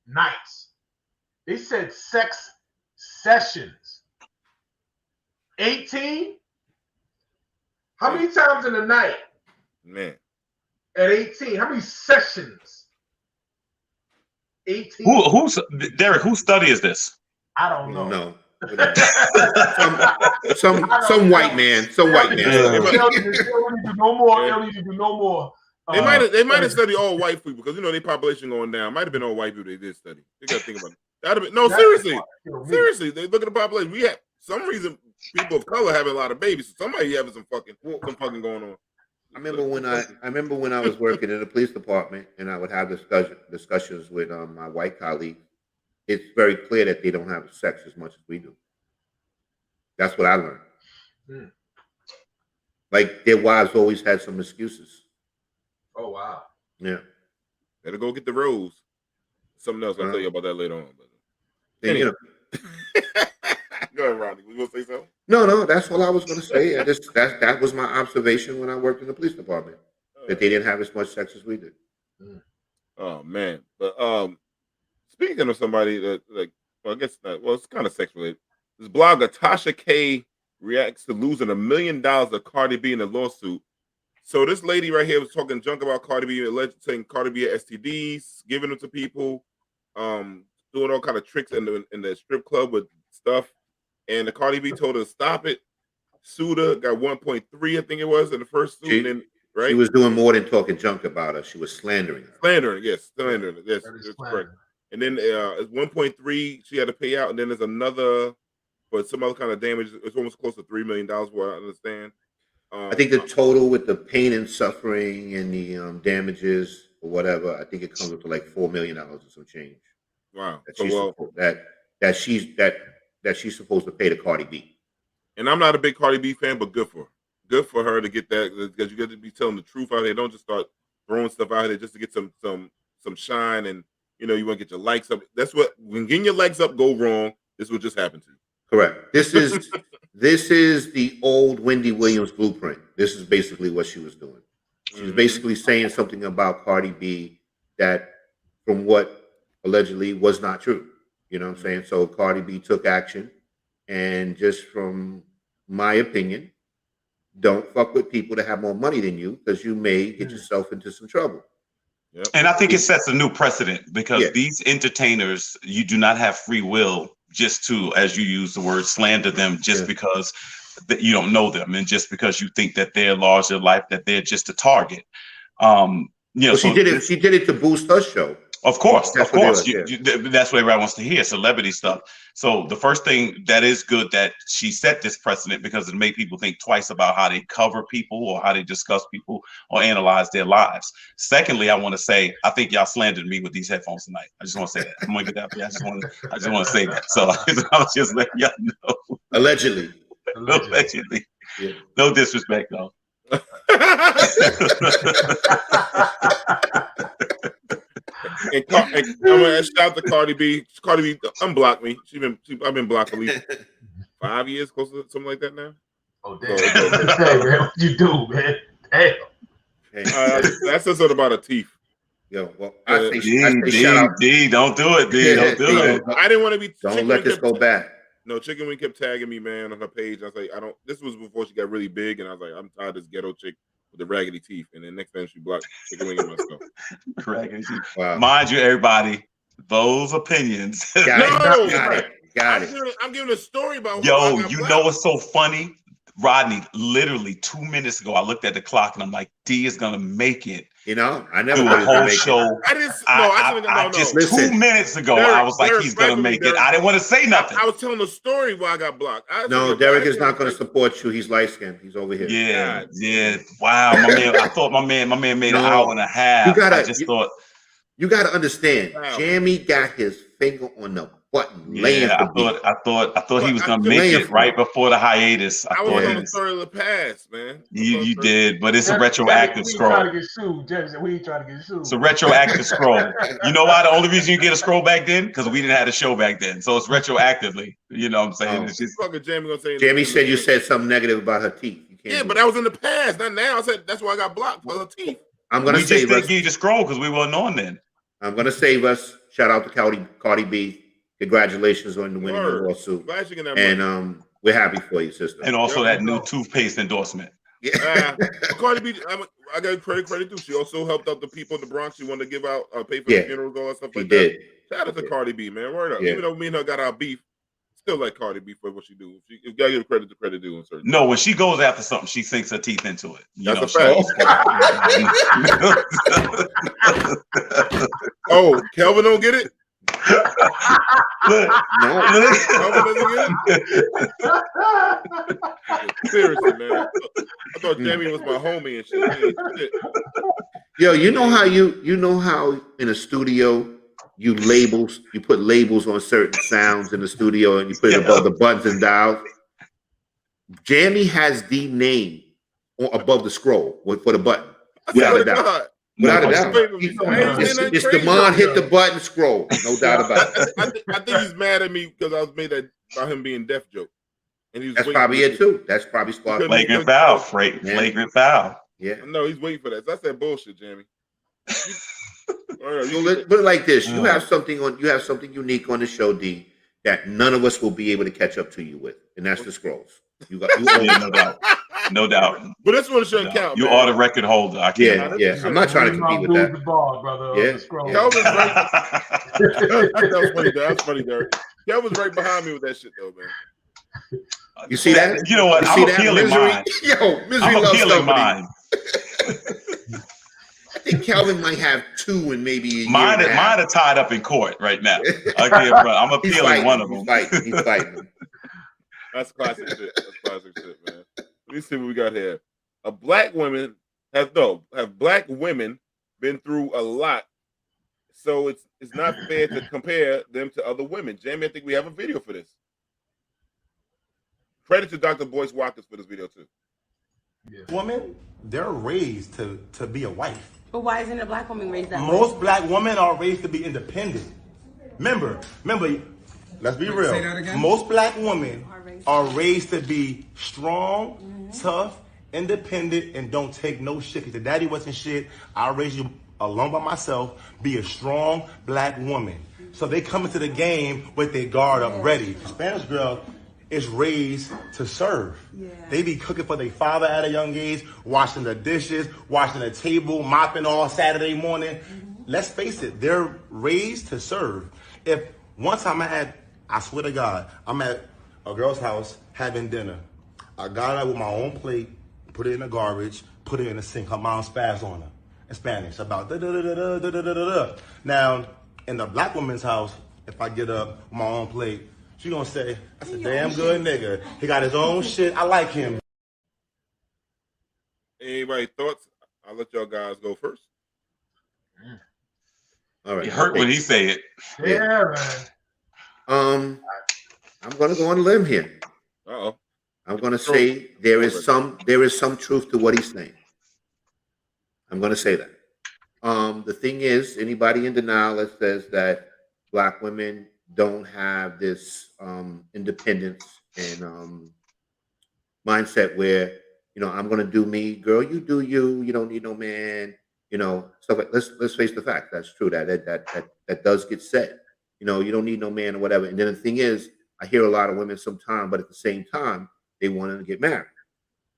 nights. They said sex sessions. 18? How many times in a night? Man. At 18, how many sessions? 18. Who's Derek? Whose study is this? I don't know. No. some white man. Some white man. They don't need to do no more. They don't need to do no more. They might have studied all white people because their population going down. Might have been all white people they did study. They got to think about it. That'd have been seriously. They look at the population. We have some reason people of color having a lot of babies. So somebody having some fucking going on. I remember when I was working in the police department and I would have discussions with my white colleagues. It's very clear that they don't have sex as much as we do. That's what I learned. Like their wives always had some excuses. Oh wow. Yeah. Better go get the rose. Something else. I'll tell you about that later on. But anyway. Go ahead, Rodney. You want to say something? No. That's all I was going to say. That was my observation when I worked in the police department. That they didn't have as much sex as we did. Oh man. But speaking of somebody that I guess not. Well, it's kind of sex related. This blogger Tasha K reacts to losing $1 million of Cardi B in a lawsuit. So this lady right here was talking junk about Cardi B, alleged saying Cardi B had STDs, giving them to people, doing all kind of tricks in the strip club with stuff. And the Cardi B told her to stop it. Sued her, got 1.3, I think it was, in the first suit. Right? She was doing more than talking junk about her. She was slandering her. Slandering. Yes, that's correct. And then it's 1.3 she had to pay out, and then there's another, but some other kind of damage. It's almost close to $3 million, what I understand. I think the total with the pain and suffering and the damages or whatever, I think it comes up to like $4 million or some change. Wow. That she's supposed to pay to Cardi B. And I'm not a big Cardi B fan, but good for her. Good for her to get that, because you got to be telling the truth out there. Don't just start throwing stuff out there just to get some shine, and you want to get your likes up. That's what, when getting your legs up go wrong, this will just happen to you. Correct. This is the old Wendy Williams blueprint. This is basically what she was doing. She was basically saying something about Cardi B that, from what allegedly was not true. You know what I'm saying? So Cardi B took action, and just from my opinion, don't fuck with people that have more money than you, because you may get yourself into some trouble. Yep. And I think it sets a new precedent, because these entertainers, you do not have free will just to, as you use the word, slander them just because you don't know them, and just because you think that they're larger life, that they're just a target. She did it to boost her show. Of course. That's what everybody wants to hear, celebrity stuff. So the first thing that is good that she set this precedent, because it made people think twice about how they cover people or how they discuss people or analyze their lives. Secondly, I want to say, I think y'all slandered me with these headphones tonight. I just want to say that. I'm gonna get that. I just want to say that. So I was just letting y'all know. Allegedly. Yeah. No disrespect, though. And I'm gonna shout out to Cardi B. Cardi B unblocked me. I've been blocked for at least 5 years, close to something like that now. Oh damn! Hey man, what you do, man? Damn. That says something about her teeth. Yo, well, D, don't do it, D. Don't do it. I didn't want to be. Don't let this go back. No, Chicken Wing kept tagging me, man, on her page. I was like, this was before she got really big, and I was like, I'm tired of this ghetto chick with the raggedy teeth. And then next time she blocked Chicken Wing and myself. Raggedy teeth. Wow. Mind you, everybody, those opinions. Got it. I'm giving a story about. Yo, you know what's so funny? Rodney, literally 2 minutes ago, I looked at the clock and I'm like, D is gonna make it. I never do a whole show. Just Listen, 2 minutes ago, Derek, I was like, he's gonna make it. I didn't want to say nothing. I was telling the story why I got blocked. Derek is not going to support you. He's light skinned. He's over here. Yeah. Wow, my man. I thought my man made an hour and a half. You got to understand. Wow. Jamie got his finger on the button. I thought he was gonna make it right before the hiatus. I was on the third of the pass, man. You did, but it's a retroactive scroll. We ain't trying to get sued. It's a retroactive scroll. You know why? The only reason you get a scroll back then, because we didn't have a show back then. So it's retroactively. You know what I'm saying? It's just fucking Jamie gonna say. Jamie said you said something negative about her teeth. can't. Yeah, but that was in the past, not now. I said that's why I got blocked for her teeth. I'm gonna We just save didn't us. give you the scroll because we weren't on then. I'm gonna save us. Shout out to Cardi B. Congratulations on the winning the Word. lawsuit. Glad you getting that money. And we're happy for you, sister. And also Yep. that new toothpaste endorsement. Yeah. Cardi B, I got credit too. She also helped out the people in the Bronx. She wanted to give out, pay for the funerals, all that stuff She like did. that. Shout out to Cardi B, man. Word up. Yeah. Even though me and her got our beef, still like Cardi B for what she do. You gotta give credit to credit due. No, when she goes after something, she sinks her teeth into it. That's a fact. Oh, Kelvin don't get it? No. Kelvin doesn't get it? Seriously, man. I thought Jamie was my homie and shit. Yo, you know how in a studio you put labels on certain sounds in the studio and you put it above the buttons and dials. Jamie has the name above the scroll for the button. Without a doubt. Without a doubt. It's the man hit the button scroll. No doubt about it. I think he's mad at me because I was made that about him being deaf joke. And he was That's probably it too. That's probably sparked. Flagrant foul. Flagrant foul. Yeah. No, he's waiting for that. So I said bullshit, Jamie. So let's put it like this: you have something unique on the show, D, that none of us will be able to catch up to you with, and that's the scrolls. You no doubt. But this one shouldn't count. You are the record holder. I can't. Yeah. I'm not trying to compete with that. The ball, brother, yeah. Kelvin's right. That was funny, Derek. Kelvin's right behind me with that shit, though, man. You see that? You know what? I'm appealing mine. Yo, Misery I'm loves appealing somebody. mine. I think Kelvin might have two and maybe mine are tied up in court right now. I'm appealing one of them. He's fighting. That's classic shit. Man. Let me see what we got here. Black women have black women been through a lot, so it's not fair to compare them to other women. Jamie, I think we have a video for this. Credit to Dr. Boyce Watkins for this video too. Yeah. Women, they're raised to be a wife. But why isn't a black woman raised that way? Most black women are raised to be independent. Remember, let's be real. Say that again? Most black women are raised to be strong, tough, independent, and don't take no shit. Because your daddy wasn't shit. I raised you alone by myself. Be a strong black woman. So they come into the game with their guard up ready. Spanish girl is raised to serve. Yeah. They be cooking for their father at a young age, washing the dishes, washing the table, mopping all Saturday morning. Let's face it, they're raised to serve. If one time I swear to God, I'm at a girl's house having dinner. I got her with my own plate, put it in the garbage, put it in the sink. Her mom spazzed on her in Spanish about da-da-da-da-da-da-da-da. Now, in the black woman's house, if I get up with my own plate, she gonna say, that's a damn good nigga. He got his own shit. I like him. Anybody thoughts? I'll let y'all guys go first. All right. It hurt when he say it. Yeah, man. I'm gonna go on a limb here. Uh-oh. I'm gonna say there is some truth to what he's saying. I'm gonna say that. The thing is, anybody in denial that says that black women don't have this independence and mindset where, I'm gonna do me, girl, you do you, you don't need no man, stuff like let's face the fact. That's true. That does get said. You don't need no man or whatever. And then the thing is, I hear a lot of women sometimes, but at the same time, they want to get married.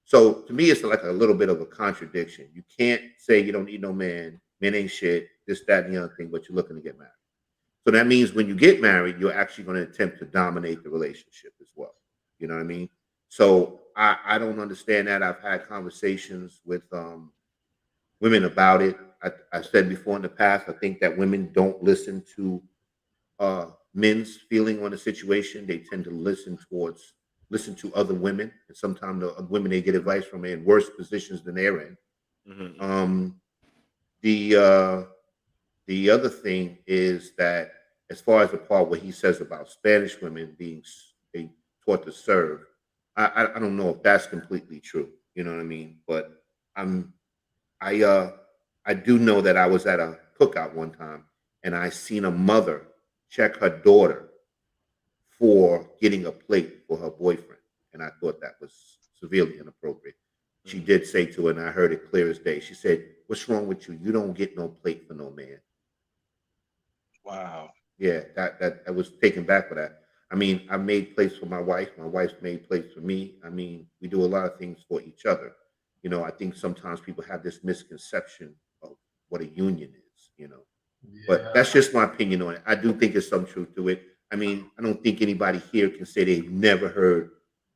So to me, it's like a little bit of a contradiction. You can't say you don't need no man, men ain't shit, this, that, and the other thing, but you're looking to get married. So that means when you get married, you're actually going to attempt to dominate the relationship as well. You know what I mean? So I don't understand that. I've had conversations with women about it. I said before in the past, I think that women don't listen to men's feeling on the situation. They tend to listen to other women, and sometimes the women they get advice from are in worse positions than they're in. Mm-hmm. The other thing is that as far as the part where he says about Spanish women being taught to serve, I don't know if that's completely true. You know what I mean? But I do know that I was at a cookout one time and I seen a mother check her daughter for getting a plate for her boyfriend, and I thought that was severely inappropriate. she did say to her, and I heard it clear as day. She said, "What's wrong with you? You don't get no plate for no man." Wow. Yeah, that I was taken back by that. I mean, I made plates for my wife. My wife's made plates for me. I mean, we do a lot of things for each other. You know, I think sometimes people have this misconception of what a union is. You know, but that's just my opinion on it. I do think there's some truth to it. I mean, I don't think anybody here can say they've never heard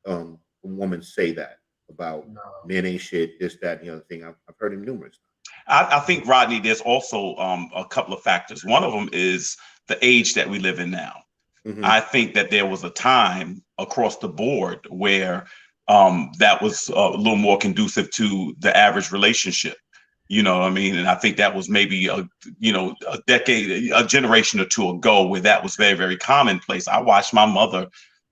a woman say that about men ain't shit, this, that, and the other thing. I've heard him numerous times. I think, Rodney, there's also a couple of factors. One of them is the age that we live in now. Mhm. I think that there was a time across the board where that was a little more conducive to the average relationship. You know what I mean? And I think that was maybe a decade, a generation or two ago, where that was very, very commonplace. I watched my mother.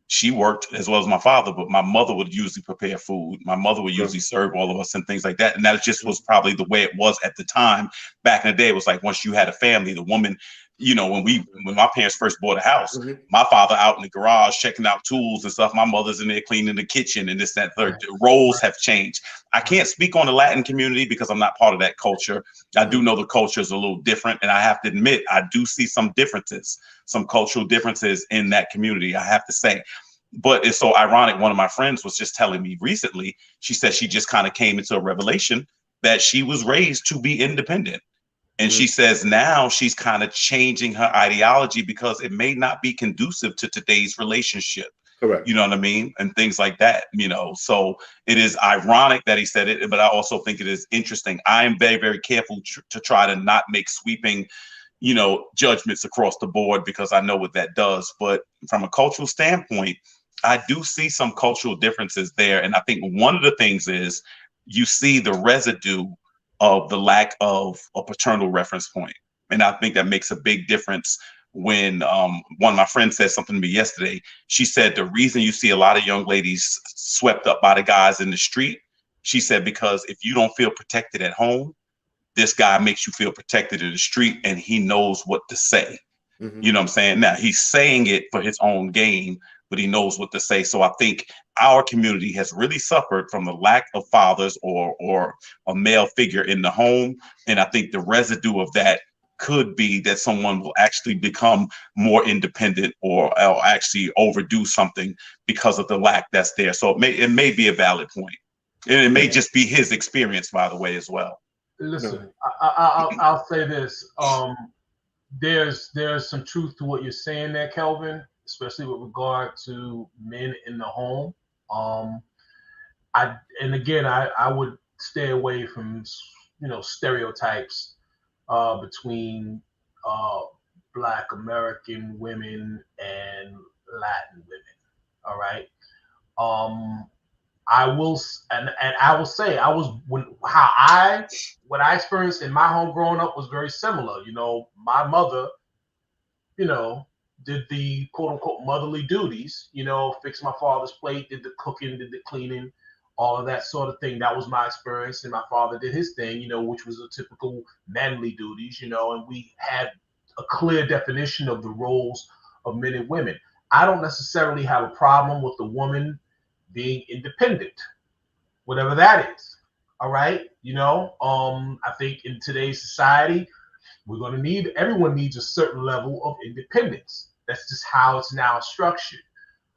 She worked as well as my father, but my mother would usually prepare food. My mother would usually serve all of us and things like that. And that just was probably the way it was at the time. Back in the day, it was like once you had a family, the woman, you know, when my parents first bought a house, Mhm. my father out in the garage checking out tools and stuff. My mother's in there cleaning the kitchen and this, that, third. The roles have changed. I can't speak on the Latin community because I'm not part of that culture. I do know the culture is a little different, and I have to admit, I do see some differences, some cultural differences in that community, I have to say. But it's so ironic. One of my friends was just telling me recently, she said she just kind of came into a revelation that she was raised to be independent. And she says now she's kind of changing her ideology because it may not be conducive to today's relationship. Correct. You know what I mean? And things like that, you know. So it is ironic that he said it, but I also think it is interesting. I am very, very careful to try to not make sweeping, you know, judgments across the board because I know what that does. But from a cultural standpoint, I do see some cultural differences there. And I think one of the things is you see the residue of the lack of a paternal reference point. And I think that makes a big difference when one of my friends said something to me yesterday. She said the reason you see a lot of young ladies swept up by the guys in the street, she said, because if you don't feel protected at home, this guy makes you feel protected in the street and he knows what to say. Mhm. You know what I'm saying? Now he's saying it for his own gain, but he knows what to say. So I think our community has really suffered from the lack of fathers or a male figure in the home. And I think the residue of that could be that someone will actually become more independent or actually overdo something because of the lack that's there. So it may be a valid point. And it may just be his experience, by the way, as well. Listen, I'll say this. There's some truth to what you're saying there, Kelvin, especially with regard to men in the home. I would stay away from stereotypes between Black American women and Latin women. All right. I will say what I experienced in my home growing up was very similar. You know, my mother, did the quote unquote motherly duties, fixed my father's plate, did the cooking, did the cleaning, all of that sort of thing. That was my experience. And my father did his thing, which was a typical manly duties, and we had a clear definition of the roles of men and women. I don't necessarily have a problem with the woman being independent, whatever that is. All right. I think in today's society, everyone needs a certain level of independence. That's just how it's now structured.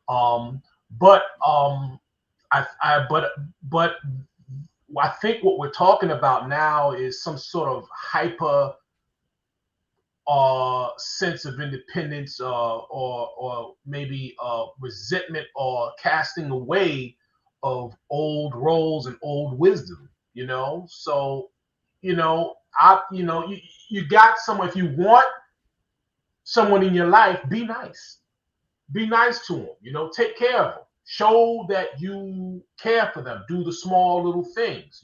But I think what we're talking about now is some sort of hyper sense of independence or maybe resentment or casting away of old roles and old wisdom, So, you got someone, if you want someone in your life, be nice. Be nice to them, take care of them. Show that you care for them. Do the small little things,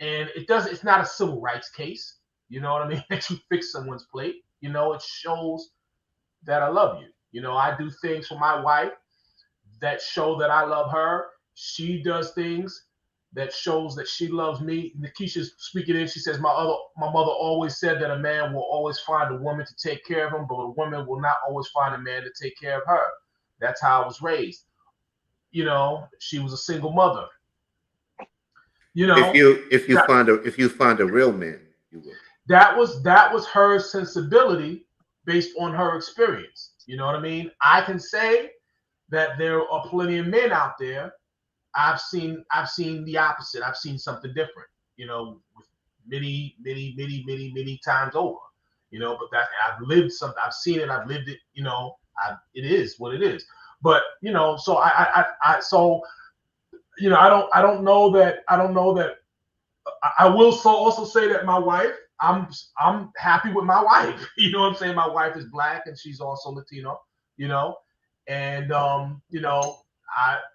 And it's not a civil rights case, you know what I mean? That you fix someone's plate, it shows that I love you. I do things for my wife that show that I love her. She does things that shows that she loves me. Nikisha's speaking in, she says, my mother always said that a man will always find a woman to take care of him, but a woman will not always find a man to take care of her. That's how I was raised. She was a single mother. You know, if you find a real man, you will. that was her sensibility based on her experience. You know what I mean? I can say that there are plenty of men out there. I've seen the opposite. I've seen something different. You know, many times over. You know, but that I've lived something. I've seen it. I've lived it. You know, it is what it is. But you know, so so you know, I don't know that. I will also say that my wife, I'm happy with my wife. You know what I'm saying? My wife is black and she's also Latino, you know, and you know,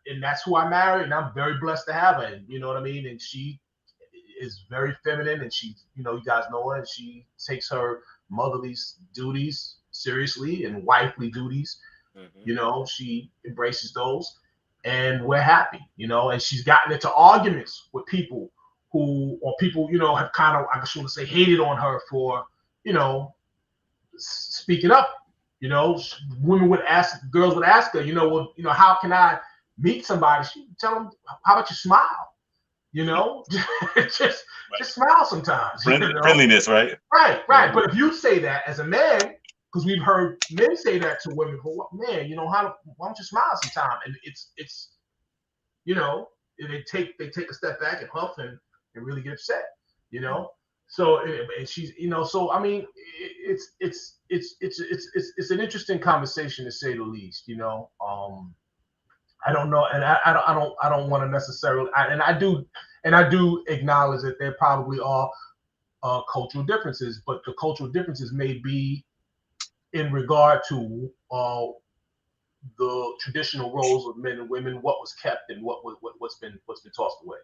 and that's who I married, and I'm very blessed to have her. You know what I mean? And she is very feminine, and she, you know, you guys know her, and she takes her motherly duties seriously and wifely duties. You know, she embraces those, and we're happy. You know, and she's gotten into arguments with people people, you know, have kind of, I just want to say, hated on her for, you know, speaking up. You know, girls would ask her, you know, well, you know, how can I meet somebody? She would tell them, how about you smile? You know, just smile sometimes. Friendliness, right? Right. But if you say that as a man, because we've heard men say that to women, well, man, you know, why don't you smile sometime? And it's, you know, they take a step back and huff and really get upset, you know. So and she's, you know, so I mean, it's an interesting conversation to say the least, you know. I don't know, and I don't want to necessarily, and I do acknowledge that there probably are cultural differences, but the cultural differences may be in regard to the traditional roles of men and women, what was kept and what's been tossed away.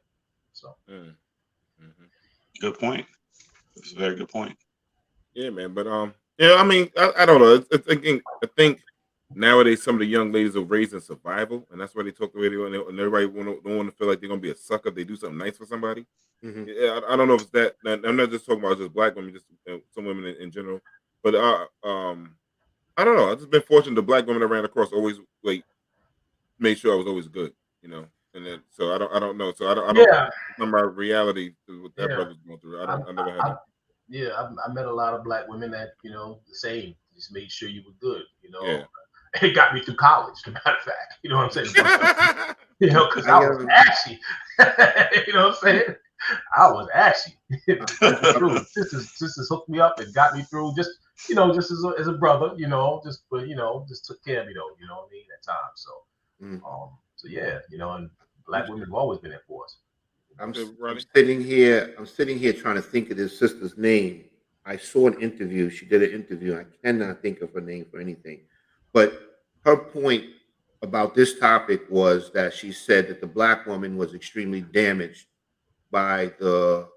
So. Good point. That's a very good point. Yeah, man. But yeah, I mean, I don't know. I think nowadays some of the young ladies are raised in survival, and that's why they talk the way they want, and everybody don't want to feel like they're gonna be a sucker if they do something nice for somebody. Yeah, I don't know if it's that. I'm not just talking about just black women, just some women in general. But I don't know. I've just been fortunate. The black women I ran across always like made sure I was always good, you know. And then so I don't know. So I don't. Yeah. It's my reality to what that brother's going through. I never had. I met a lot of black women that, you know, the same. Just made sure you were good, you know. Yeah. It got me through college, as a matter of fact. You know what I'm saying? You know, because I was ashy. You know what I'm saying? I was ashy. This has hooked me up and got me through. Just, you know, just as a brother, you know, just took care of me though. You know what I mean? At times. So, so yeah, you know, and black women have always been there for us. I'm sitting here trying to think of this sister's name. I saw an interview. She did an interview. I cannot think of her name for anything. But her point about this topic was that she said that the black woman was extremely damaged by the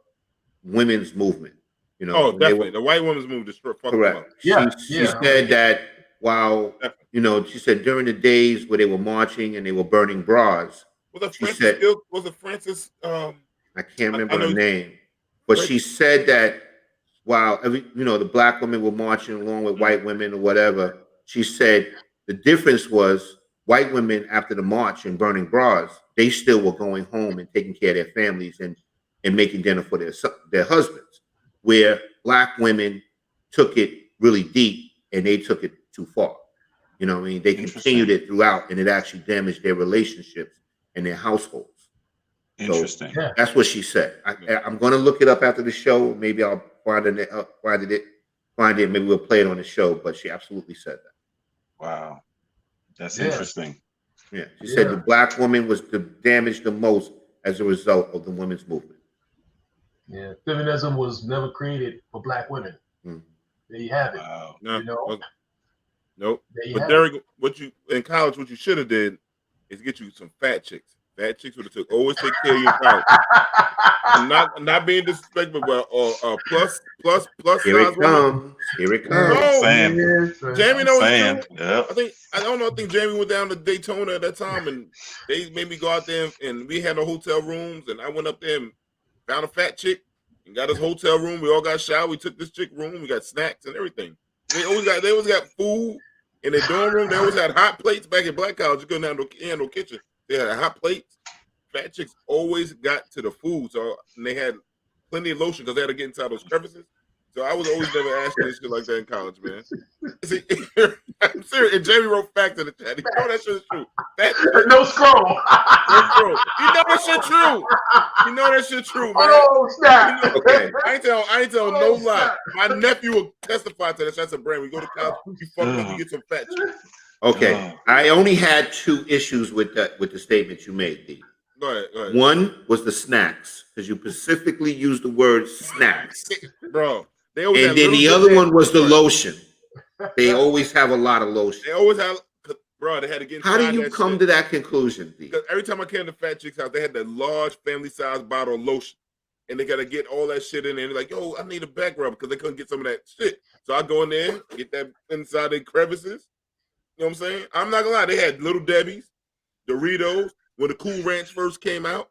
women's movement. You know, definitely. The white women's movement destroyed. Correct. She said that while, you know, she said during the days where they were marching and they were burning bras. Was it Francis? I can't remember her name, but she said that while the black women were marching along with white women or whatever, she said the difference was white women after the march and burning bras, they still were going home and taking care of their families and making dinner for their husbands, where black women took it really deep and they took it too far. You know what I mean? They continued it throughout, and it actually damaged their relationships and their households. Interesting. So that's what she said. I'm going to look it up after the show. Maybe I'll find it. Maybe we'll play it on the show. But she absolutely said that. Wow, that's interesting. Yeah, she said the black woman was damaged the most as a result of the women's movement. Yeah, feminism was never created for black women. There you have it. Wow. No, you know? Nope. But Derik, what you should have did is get you some fat chicks. Fat chicks would have always take care of your couch. I'm not being disrespectful, but plus Here size it comes. Here it comes. No, Jamie knows too. Yep. I think Jamie went down to Daytona at that time, and they made me go out there, and we had no hotel rooms, and I went up there and found a fat chick and got us hotel room. We all got showered. We took this chick room. We got snacks and everything. They always got food in their dorm room. They always had hot plates back in Black College. You couldn't have no kitchen. They had hot plates, fat chicks always got to the food, so and they had plenty of lotion because they had to get inside those crevices. So I was always never asking this shit like that in college, man. See, I'm serious. And Jamie wrote facts in the chat. You know that shit is true. No scroll. No scroll. You know that shit true. You know that shit true, man. Oh snap! You know, Okay. I ain't tell no lie. My nephew will testify to this. That's a brand. We go to college, you fuck up, you get some fat shit. Okay. I only had 2 issues with the statement you made, D. Go ahead. One was the snacks, because you specifically used the word snacks. Bro. And then the other one was the lotion. They always have a lot of lotion. They always have, bro, they had to get How do you come to that conclusion, D? Because every time I came to Fat Chick's house, they had that large family-sized bottle of lotion. And they got to get all that shit in there. And they're like, yo, I need a back rub because they couldn't get some of that shit. So I go in there, get that inside the crevices. You know what I'm saying? I'm not going to lie. They had Little Debbie's, Doritos, when the Cool Ranch first came out.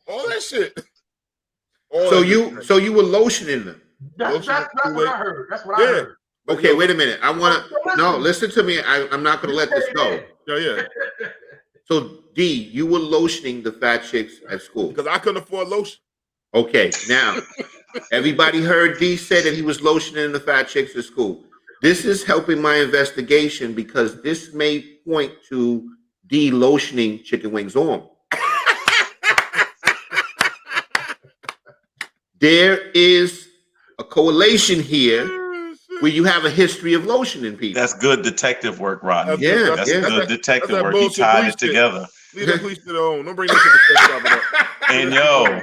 All that shit. So you were lotioning them. That's what I heard. That's what I heard. Okay, wait a minute. I want to. No, listen to me. I'm not going to let this go. Yeah. So, D, you were lotioning the fat chicks at school. Because I couldn't afford lotion. Okay, now, everybody heard D say that he was lotioning the fat chicks at school. This is helping my investigation because this may point to D lotioning chicken wings on. There is a correlation here where you have a history of lotioning people. That's good detective work, Rodney. That's good detective work. He tied it together. Leave that police shit on. Don't bring that shit to the up. And yo,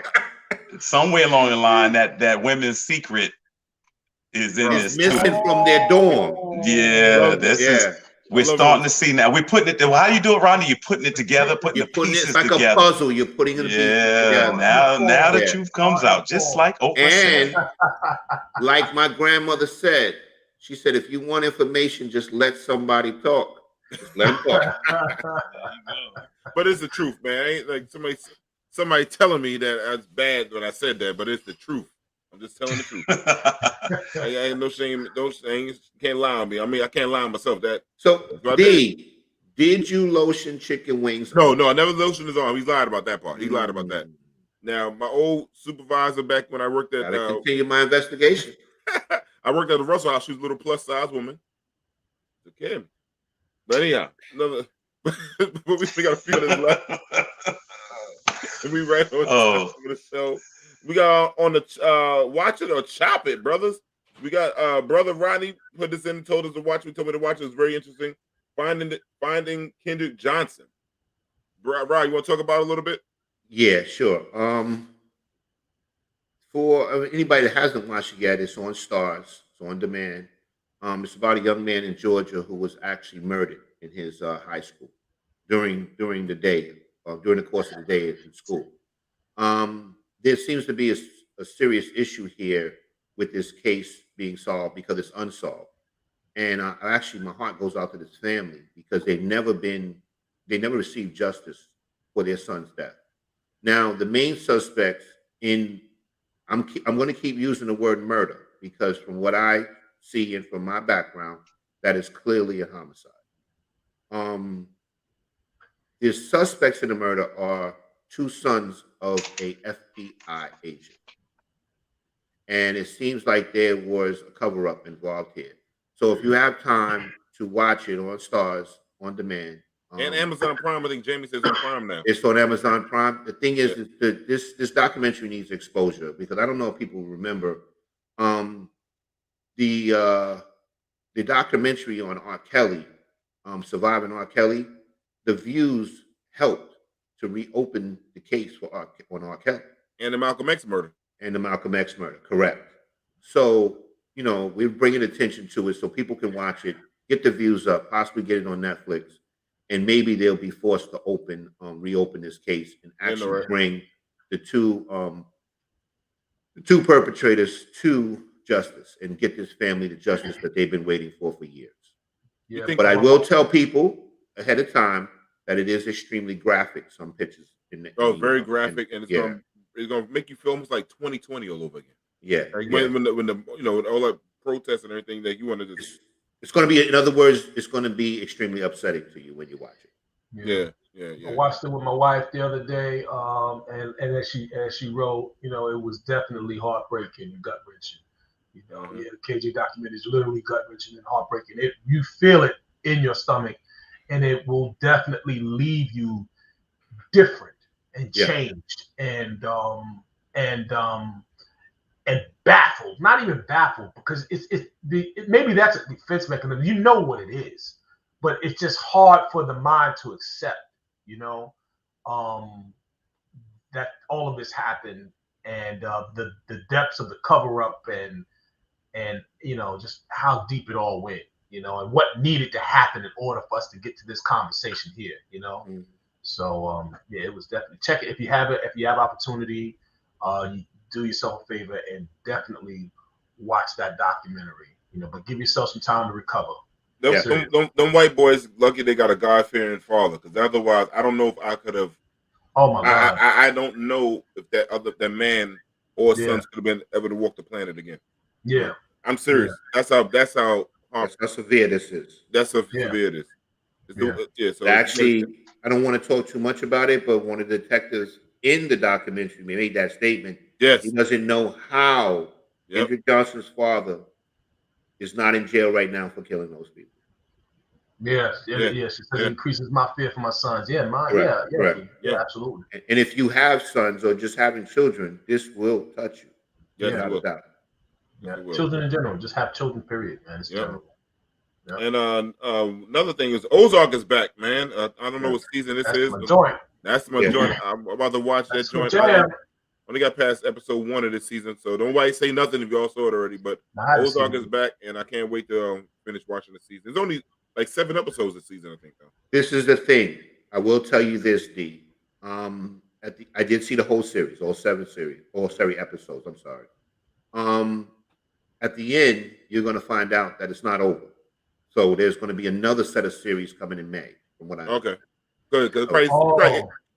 somewhere along the line, that women's secret is in this missing from their dorm. Yeah, this is. We're starting to see now. We're putting it. How do you do it, Rodney? You're putting it together, putting the pieces together. It's like a puzzle. You're putting the pieces together. Now the truth comes out, just like Oprah said. Like my grandmother said, she said, if you want information, just let somebody talk. Just let them talk. But it's the truth, man. I ain't like somebody telling me that that's bad when I said that, but it's the truth. I'm just telling the truth. I ain't no shame. Those things can't lie on me. I mean, I can't lie on myself. D, did you lotion chicken wings? No, I never lotioned his arm. He's lied about that part. He lied about that. Now, my old supervisor back when I worked at continue my investigation. I worked at the Russell House. She was a little plus size woman. Took care of me. But anyhow, we got a few of this left. And we right on the show. We got on the watch it or chop it, brothers. We got brother Rodney put this in and told us to watch. We told me to watch it. It was very interesting. Finding Kendrick Johnson. Rod, you want to talk about it a little bit? Yeah, sure. For anybody that hasn't watched it yet, it's on Stars. It's on demand. It's about a young man in Georgia who was actually murdered in his high school during the day, during the course of the day in school. There seems to be a serious issue here with this case being solved because it's unsolved. And actually, my heart goes out to this family because they never received justice for their son's death. Now, the main suspects I'm going to keep using the word murder because from what I see and from my background, that is clearly a homicide. The suspects in the murder are 2 sons of a FBI agent. And it seems like there was a cover-up involved here. So if you have time to watch it on Stars on demand. And Amazon Prime, I think Jamie says on Prime now. It's on Amazon Prime. The thing is that this documentary needs exposure because I don't know if people remember the documentary on R. Kelly, Surviving R. Kelly, the views helped to reopen the case on R. Kelly. And the Malcolm X murder. Correct. So, we're bringing attention to it so people can watch it, get the views up, possibly get it on Netflix, and maybe they'll be forced to reopen this case and actually bring the two perpetrators to justice and get this family the justice that they've been waiting for years. Yeah, but I will tell people ahead of time that it is extremely graphic. Some pictures very graphic, and it's gonna make you feel almost like 2020 all over again. Yeah, like when the all that protests and everything that you want to just. It's going to be, in other words, it's going to be extremely upsetting to you when you watch it. Yeah. I watched it with my wife the other day, and as she wrote, you know, it was definitely heartbreaking and gut wrenching. You know, the KJ documentary is literally gut wrenching and heartbreaking. You feel it in your stomach, and it will definitely leave you different and changed and baffled. Not even baffled, because maybe that's a defense mechanism. You know what it is, but it's just hard for the mind to accept. You know, that all of this happened, and the depths of the cover up, and you know, just how deep it all went. You know, and what needed to happen in order for us to get to this conversation here. You know. So yeah, it was definitely, check it if you have opportunity. You do yourself a favor and definitely watch that documentary. You know, but give yourself some time to recover. Them white boys lucky they got a God-fearing father, because otherwise I don't know if I could have. Oh my God! I don't know if that man or sons could have been able to walk the planet again. Yeah, I'm serious. That's how severe this is. That's how severe it is. So actually, I don't want to talk too much about it, but one of the detectives in the documentary made that statement. Yes, he doesn't know how Kendrick Johnson's father is not in jail right now for killing those people. Yes. She says it increases my fear for my sons. Yeah, absolutely. And if you have sons or just having children, this will touch you. Yes, it will. Yeah, children in general, just have children. Period, man. It's terrible. Yep. And another thing is Ozark is back, man. I don't know what season this is. My joint. That's my joint. I'm about to watch that joint. I only got past episode 1 of this season, so don't nobody say nothing if y'all saw it already. But Ozark is back, and I can't wait to finish watching the season. There's only like 7 episodes this season, I think. Though. This is the thing. I will tell you this, D. I did see the whole series, all 7 episodes. I'm sorry. At the end, you're going to find out that it's not over. So there's going to be another set of series coming in May, from what I know. Okay. Good. Because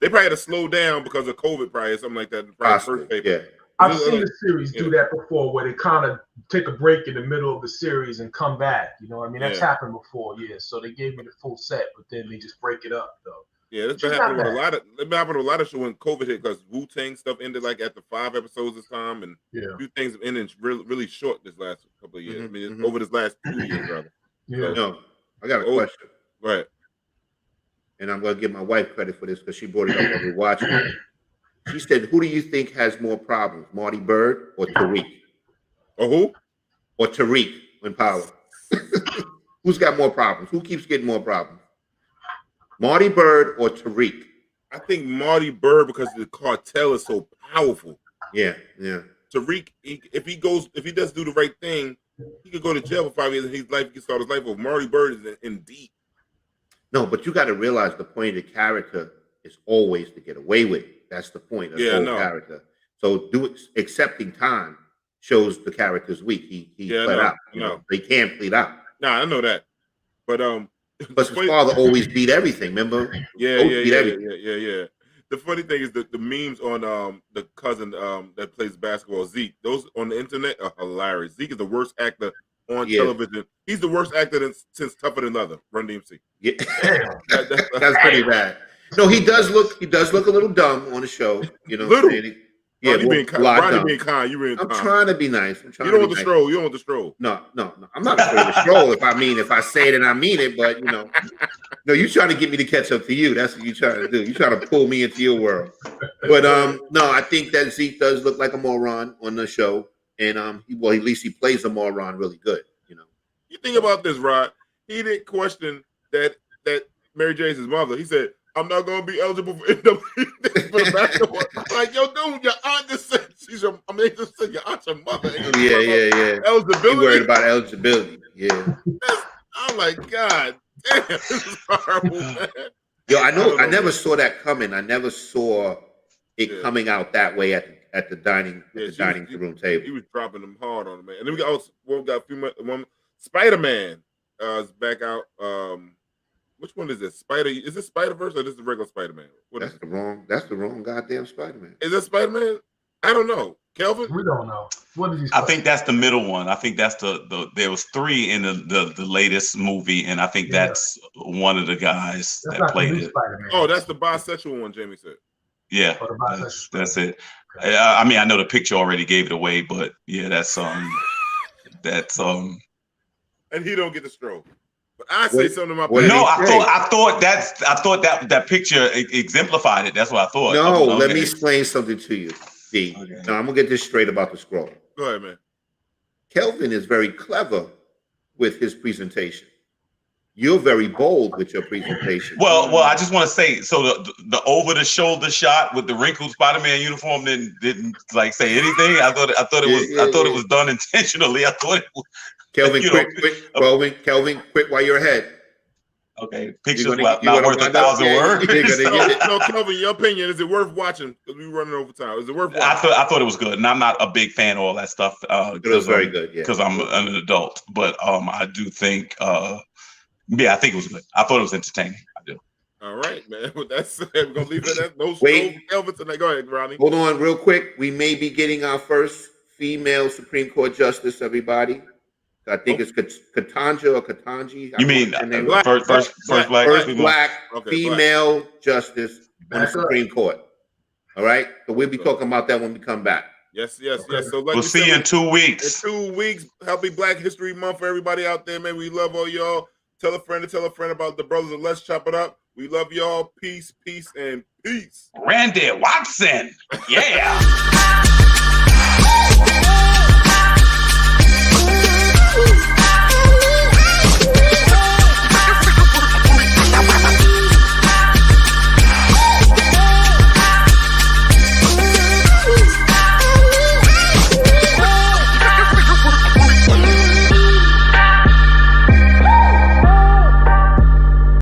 they probably had to slow down because of COVID, probably, or something like that. I've seen the series do that before, where they kind of take a break in the middle of the series and come back. You know what I mean? That's happened before, So they gave me the full set, but then they just break it up, though. Yeah, that's been happening with a lot of shows when COVID hit, because Wu-Tang stuff ended like after 5 episodes this time, and a few things have ended really short this last couple of years. I mean, over this last 2 years, rather. Yeah. No, I got a question. Right. And I'm going to give my wife credit for this because she brought it up when we were watching it. She said, who do you think has more problems, Marty Bird or Tariq? Or who? Or Tariq in power. Who's got more problems? Who keeps getting more problems? Marty Bird or Tariq? I think Marty Bird, because the cartel is so powerful. Yeah. Tariq, if he does do the right thing, he could go to jail for 5 years and he can start his life over. Marty Bird is in deep. No, but you got to realize the point of the character is always to get away with it. That's the point of the whole character. So accepting time shows the character's weak. He plead out. You know, they can't plead out. Nah, I know that. But his father always beat everything. Remember? Yeah. The funny thing is that the memes on the cousin that plays basketball, Zeke, those on the internet are hilarious. Zeke is the worst actor on television. He's the worst actor since Tougher Than Leather, Run DMC. Yeah, that's pretty bad. No, he does look a little dumb on the show. You know, Rodney being kind. I'm trying to be nice. You don't want the stroll. You don't want the stroll. No. I'm not trying to stroll. If I say it and I mean it, but you know, no, you trying to get me to catch up to you. That's what you trying to do. You trying to pull me into your world. But no, I think that Zeke does look like a moron on the show, and at least he plays a moron really good. You know. You think about this, Rod. He didn't question that Mary Jane's his mother. He said, I'm not going to be eligible for the basketball. Like, yo, dude, your aunt just said your aunt's your mother. Yeah. Eligibility. You worried about eligibility. Yeah. I'm like, God damn, this is horrible, man. Yo, I never saw that coming. I never saw it coming out that way at the dining room table. He was dropping them hard on him, man. And then we got a few more. Spider-Man is back out. Which one is this? Is this Spider-Verse or this is the regular Spider-Man? That's the wrong goddamn Spider-Man. Is that Spider-Man? I don't know. Kelvin? We don't know. What did he? I think that's the middle one. I think that's the there was 3 in the latest movie, and I think that's one of the guys that played it. Oh, that's the bisexual one, Jamie said. Yeah, that's it. I mean, I know the picture already gave it away, but yeah, that's and he don't get the stroke. But I say something about I thought that picture exemplified it. That's what I thought. No, let me explain something to you, D. Okay. Now I'm gonna get this straight about the scroll. Go ahead, man. Kelvin is very clever with his presentation. You're very bold with your presentation. Well, I just want to say, so the over the shoulder shot with the wrinkled Spider-Man uniform didn't like say anything. I thought it was done intentionally. I thought it was. Kelvin, Kelvin, quick while you're ahead. Okay, pictures not worth 1,000 words. No, Kelvin, your opinion, is it worth watching? Because we're running over time. Is it worth watching? I thought it was good, and I'm not a big fan of all that stuff. It was very good, yeah. Because I'm an adult, but I do think, I think it was good. I thought it was entertaining. I do. All right, man. With that said, we're gonna leave it at no Kelvin tonight. Go ahead, Rodney. Hold on, real quick. We may be getting our first female Supreme Court justice. Everybody. I think it's Katanja or Katanji. You mean first black female justice on the Supreme Court. All right? So we'll be talking about that when we come back. Yes. So we'll see you in 2 weeks. In 2 weeks. Happy Black History Month for everybody out there, man. We love all y'all. Tell a friend about the brothers of Let's Chop It Up. We love y'all. Peace, and peace. Randy Watson. Yeah.